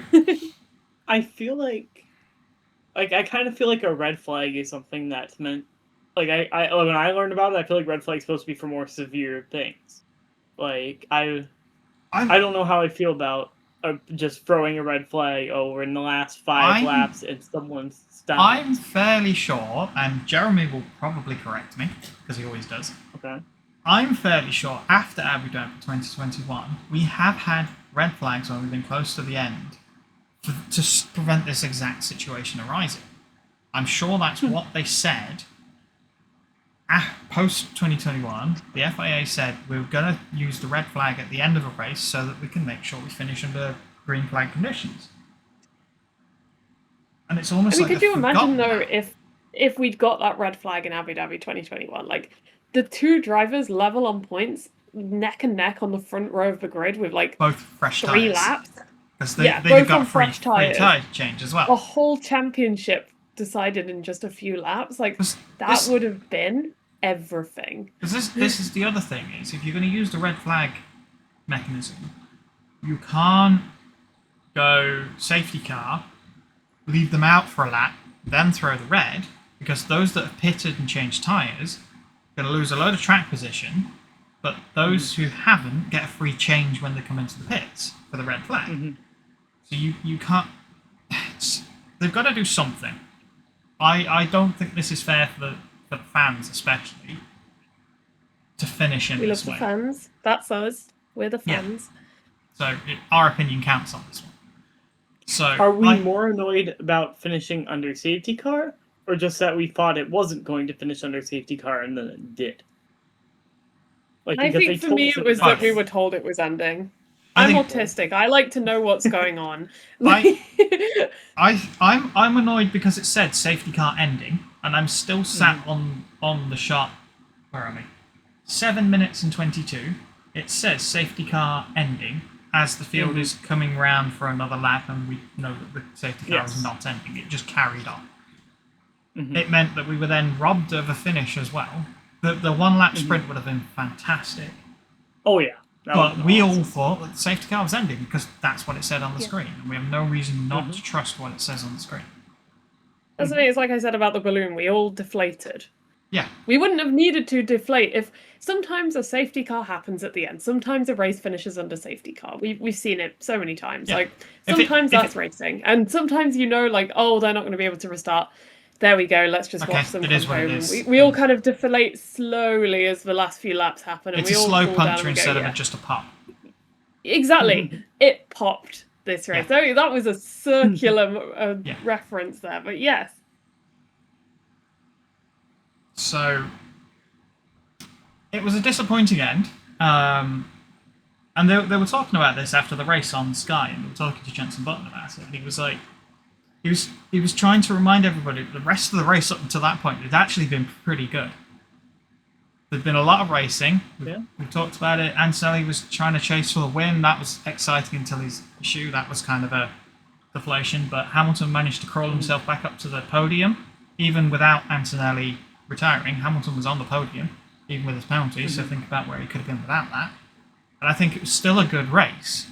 I feel like I kind of feel like a red flag is something that's meant. Like I when I learned about it, I feel like red flag's supposed to be for more severe things. Like I don't know how I feel about just throwing a red flag over in the last 5 I'm- laps and someone's stopped. I'm fairly sure, and Jeremy will probably correct me because he always does. Okay. I'm fairly sure after Abu Dhabi 2021, we have had red flags when we've been close to the end to prevent this exact situation arising. I'm sure that's what they said. Post 2021, the FIA said we're going to use the red flag at the end of a race so that we can make sure we finish under green flag conditions. And it's I almost mean, like could you they've imagine forgotten though that. if we'd got that red flag in Abu Dhabi 2021, like the two drivers level on points, neck and neck on the front row of the grid with like Both fresh 3 tyres. laps, Because Yeah, they've both got on free fresh tyres. tyre change as well. a whole championship decided in just a few laps, like Because that would have been everything. this is the other thing is if you're going to use the red flag mechanism, you can't go safety car, leave them out for a lap, then throw the red, because those that have pitted and changed tyres are going to lose a load of track position, but those who haven't get a free change when they come into the pits for the red flag. Mhm. So you can't. They've got to do something. I don't think this is fair for the fans, especially, to finish in We love this the way. fans. That's us. We're the Yeah. fans. So our opinion counts on this one. So Are we I- more annoyed about finishing under safety car, or just that we thought it wasn't going to finish under safety car and then it did? Like, I because they think for told me us it was both. that we were told it was ending. I I'm think- autistic. I like to know what's going on. I'm annoyed because it said safety car ending, and I'm still sat on the shot. Where am I? 7 minutes and 22. It says safety car ending as the field is coming round for another lap, and we know that the safety car Yes. is not ending. It just carried on. Mhm. It meant that we were then robbed of a finish as well. The one lap sprint would have been fantastic. Oh yeah. That But was we all awesome. thought that the safety car was ending because that's what it said on the Yeah. screen, and we have no reason not to trust what it says on the screen. That's the thing. It's like I said about the balloon. We all deflated. Yeah, We wouldn't have needed to deflate if sometimes a safety car happens at the end. Sometimes a race finishes under safety car. We've seen it so many times. Yeah. Like If it- sometimes if that's racing, and sometimes like, oh, they're not going to be able to restart. There we go. Let's just Okay, watch them it come is what it home. is. We all kind of deflate slowly as the last few laps happen, and it's we a all slow cool down puncture and go, instead yeah. of just a pop. Exactly. It popped this race. So that was a circular Yeah. reference there. But yes, So it was a disappointing end. And they were talking about this after the race on Sky, and they were talking to Jenson Button about it. And he was like, he was trying to remind everybody that the rest of the race up until that point had actually been pretty good. There'd been a lot of racing. We've talked about it. Antonelli was trying to chase for the win. That was exciting until his issue. That was kind of a deflation. But Hamilton managed to crawl himself back up to the podium, even without Antonelli retiring. Hamilton was on the podium, even with his penalty. So think about where he could have been without that. And I think it was still a good race.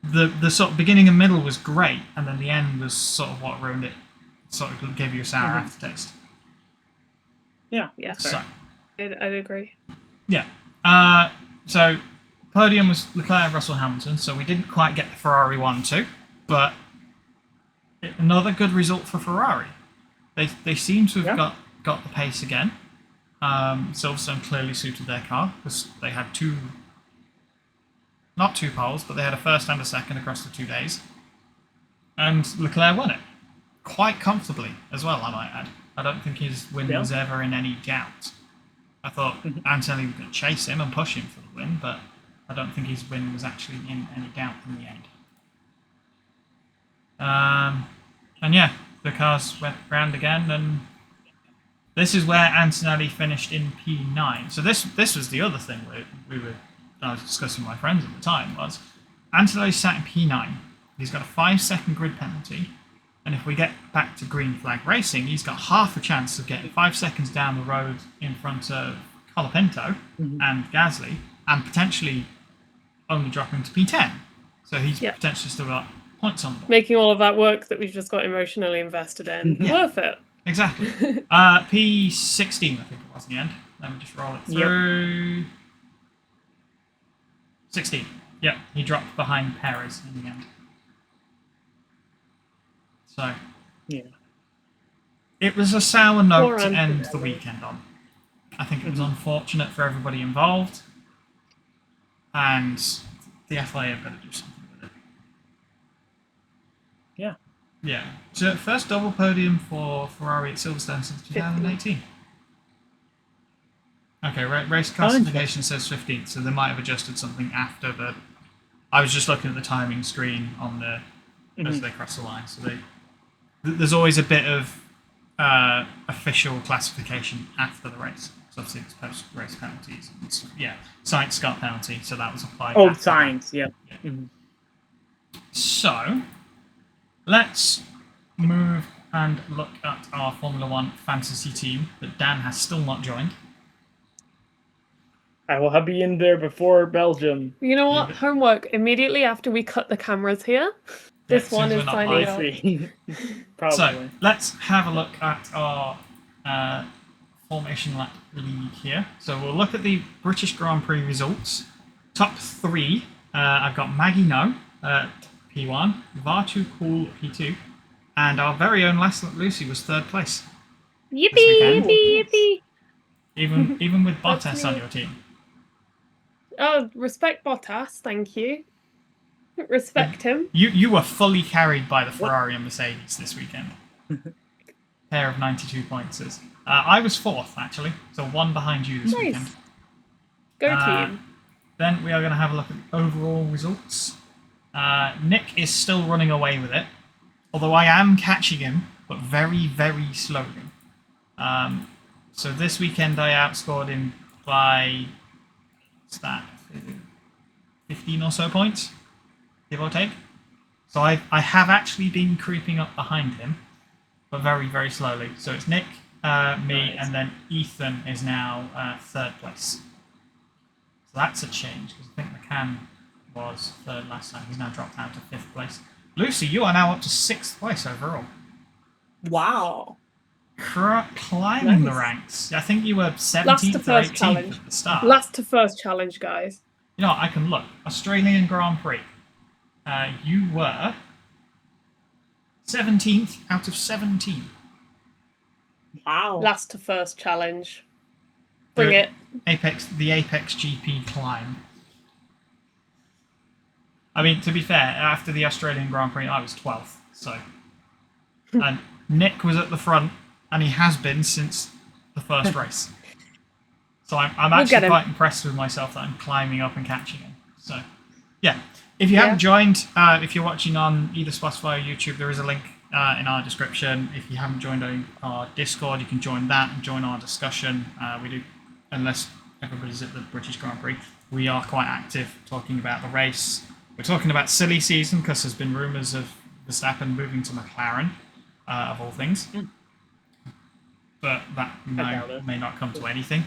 The sort of beginning and middle was great, and then the end was sort of what ruined it. Sort of gave you a sour aftertaste. Yeah. So, I'd agree. yeah. So podium was Leclerc, Russell, Hamilton. So we didn't quite get the Ferrari 1-2, but another good result for Ferrari. They seem to have got the pace again. Silverstone clearly suited their car because they had not two poles, but they had a first and a second across the 2 days. And Leclerc won it quite comfortably as well, I might add. I don't think his win was ever in any doubt. I thought Antonelli was going to chase him and push him for the win, but I don't think his win was actually in any doubt in the end. And yeah, the cars went round again, and this is where Antonelli finished in P9. So this was the other thing I was discussing with my friends at the time, was Antonelli sat in P9. He's got a 5-second grid penalty, and if we get back to green flag racing, he's got half a chance of getting 5 seconds down the road in front of Colapinto and Gasly, and potentially only dropping to P10. So he's potentially still got points on the board. Making all of that work that we've just got emotionally invested in worth it. Exactly. P16, I think it was in the end. Let me just roll it through. 16. Yep, he dropped behind Perez in the end. So, it was a sour note to end the weekend on. I think it was unfortunate for everybody involved, and the FIA have got to do something with it. Yeah. So, first double podium for Ferrari at Silverstone since 2018. Okay, race classification says 15th, so they might have adjusted something after the. I was just looking at the timing screen on the as they cross the line. So there's always a bit of official classification after the race. So obviously it's post-race penalties. Sainz Scott penalty, so that was applied. Oh, Sainz, yeah. So let's move and look at our Formula One fantasy team that Dan has still not joined. I will be in there before Belgium. You know what? Homework immediately after we cut the cameras here. This one is signing up. Probably. So let's have a look at our Formation Lap League here. So we'll look at the British Grand Prix results. Top 3, I've got Maggie No at P1, Vartu Cool P2, and our very own Laszlo Lucy was 3rd place. Yippee, yippee, yippee. Even with Bottas on your team. Oh, respect Bottas, thank you. Respect him. You were fully carried by the Ferrari and Mercedes this weekend. Pair of 92 pointers. I was 4th, actually, so 1 behind you this weekend. Go team. Then we are going to have a look at the overall results. Nick is still running away with it, although I am catching him, but very, very slowly. So this weekend I outscored him by, what's that, 15 or so points, give or take. So I have actually been creeping up behind him, but very, very slowly. So it's Nick, me, and then Ethan is now 3rd place. So that's a change, because I think McCann was 3rd last time. He's now dropped out to 5th place. Lucy, you are now up to 6th place overall. Wow. Climbing the ranks. I think you were 17th or 18th at the start. Last to first challenge, guys. You know what, I can look. Australian Grand Prix. You were 17th out of 17. Wow. Last to first challenge. Bring it. The Apex GP climb. I mean, to be fair, after the Australian Grand Prix, I was 12th. So, and Nick was at the front and he has been since the first race. So I'm We'll get actually him. quite impressed with myself that I'm climbing up and catching him. So, yeah. If you Yeah. haven't joined, if you're watching on either Spotify or YouTube, there is a link in our description. If you haven't joined our Discord, you can join that and join our discussion. We do, unless everybody's at the British Grand Prix, we are quite active talking about the race. We're talking about silly season because there's been rumours of Verstappen moving to McLaren, of all things. But that doubt it. may not come to anything.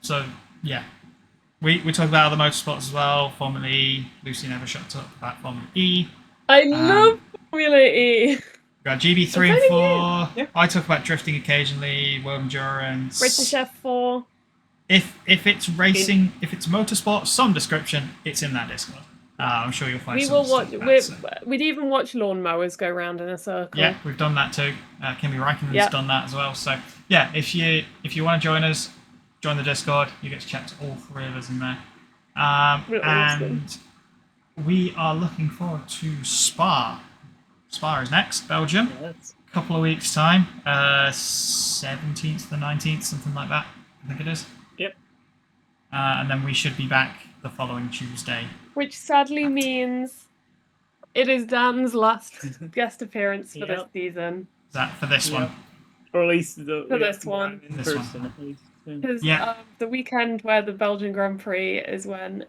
So, yeah. We talk about other motorsports as well. Formula E. Lucy never shuts up about Formula E. I love Formula E. We've got GB3 That's and only 4. Yeah. I talk about drifting occasionally, world endurance. British F4. If it's racing, if it's motorsport, some description, it's in that Discord. I'm sure you'll find We some will stuff watch. about, so. We'd even watch lawnmowers go round in a circle. Yeah, we've done that too. Kimi Räikkönen's Yep. done that as well. So yeah, if you want to join us, join the Discord. You get to chat to all three of us in there. We're awesome. And we are looking forward to Spa. Spa is next, Belgium. Yeah, that's A couple of weeks' time. 17th, the 19th, something like that. I think it is. Yep. And then we should be back the following Tuesday. Which sadly means it is Dan's last guest appearance for this Yep. season. Is that for this Yep. one? or at least the For this one. in This one. person at least. So. Because Yeah. the weekend where the Belgian Grand Prix is when.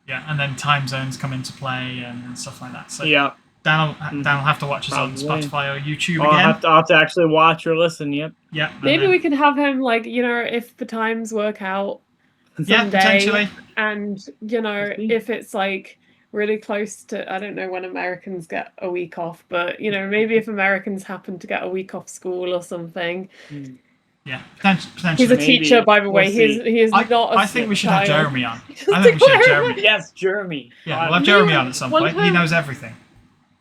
Yeah, and then time zones come into play and stuff like that. So Yeah, Dan will have to watch us on Probably. Spotify or YouTube I'll again. have to actually watch or listen. Yep. Yeah, and Maybe then- we can have him, like, if the times work out yeah, someday, potentially. and, Maybe. if it's, like, really close to, I don't know when Americans get a week off, but, maybe if Americans happen to get a week off school or something. Yeah, potentially. He's a Maybe. teacher, by the way. We'll He see. is not a I think we should have child. Jeremy on. I think we should have Jeremy. Yes, Jeremy. Yeah, we'll have Jeremy on at some One point. He time- knows everything.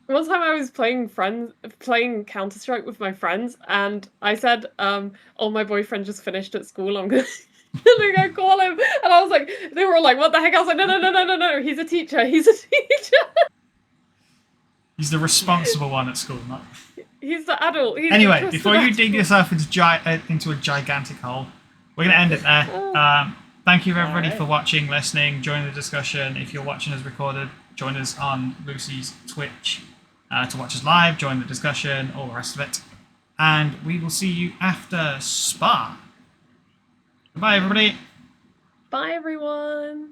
One time I was playing Counter-Strike with my friends, and I said, "Oh, my boyfriend just finished at school. I'm gonna, gonna go call him." And I was like, they were like, "What the heck?" I was like, "No. He's a teacher. He's a teacher. He's the responsible one at school, not. He's the adult." He's the Anyway, trusted before you adult. dig yourself into a gigantic hole, we're going to end it there. Thank you everybody Alright. for watching, listening, join the discussion. If you're watching us recorded, join us on Lucy's Twitch to watch us live, join the discussion, all the rest of it. And we will see you after Spa. Goodbye, everybody. Bye, everyone.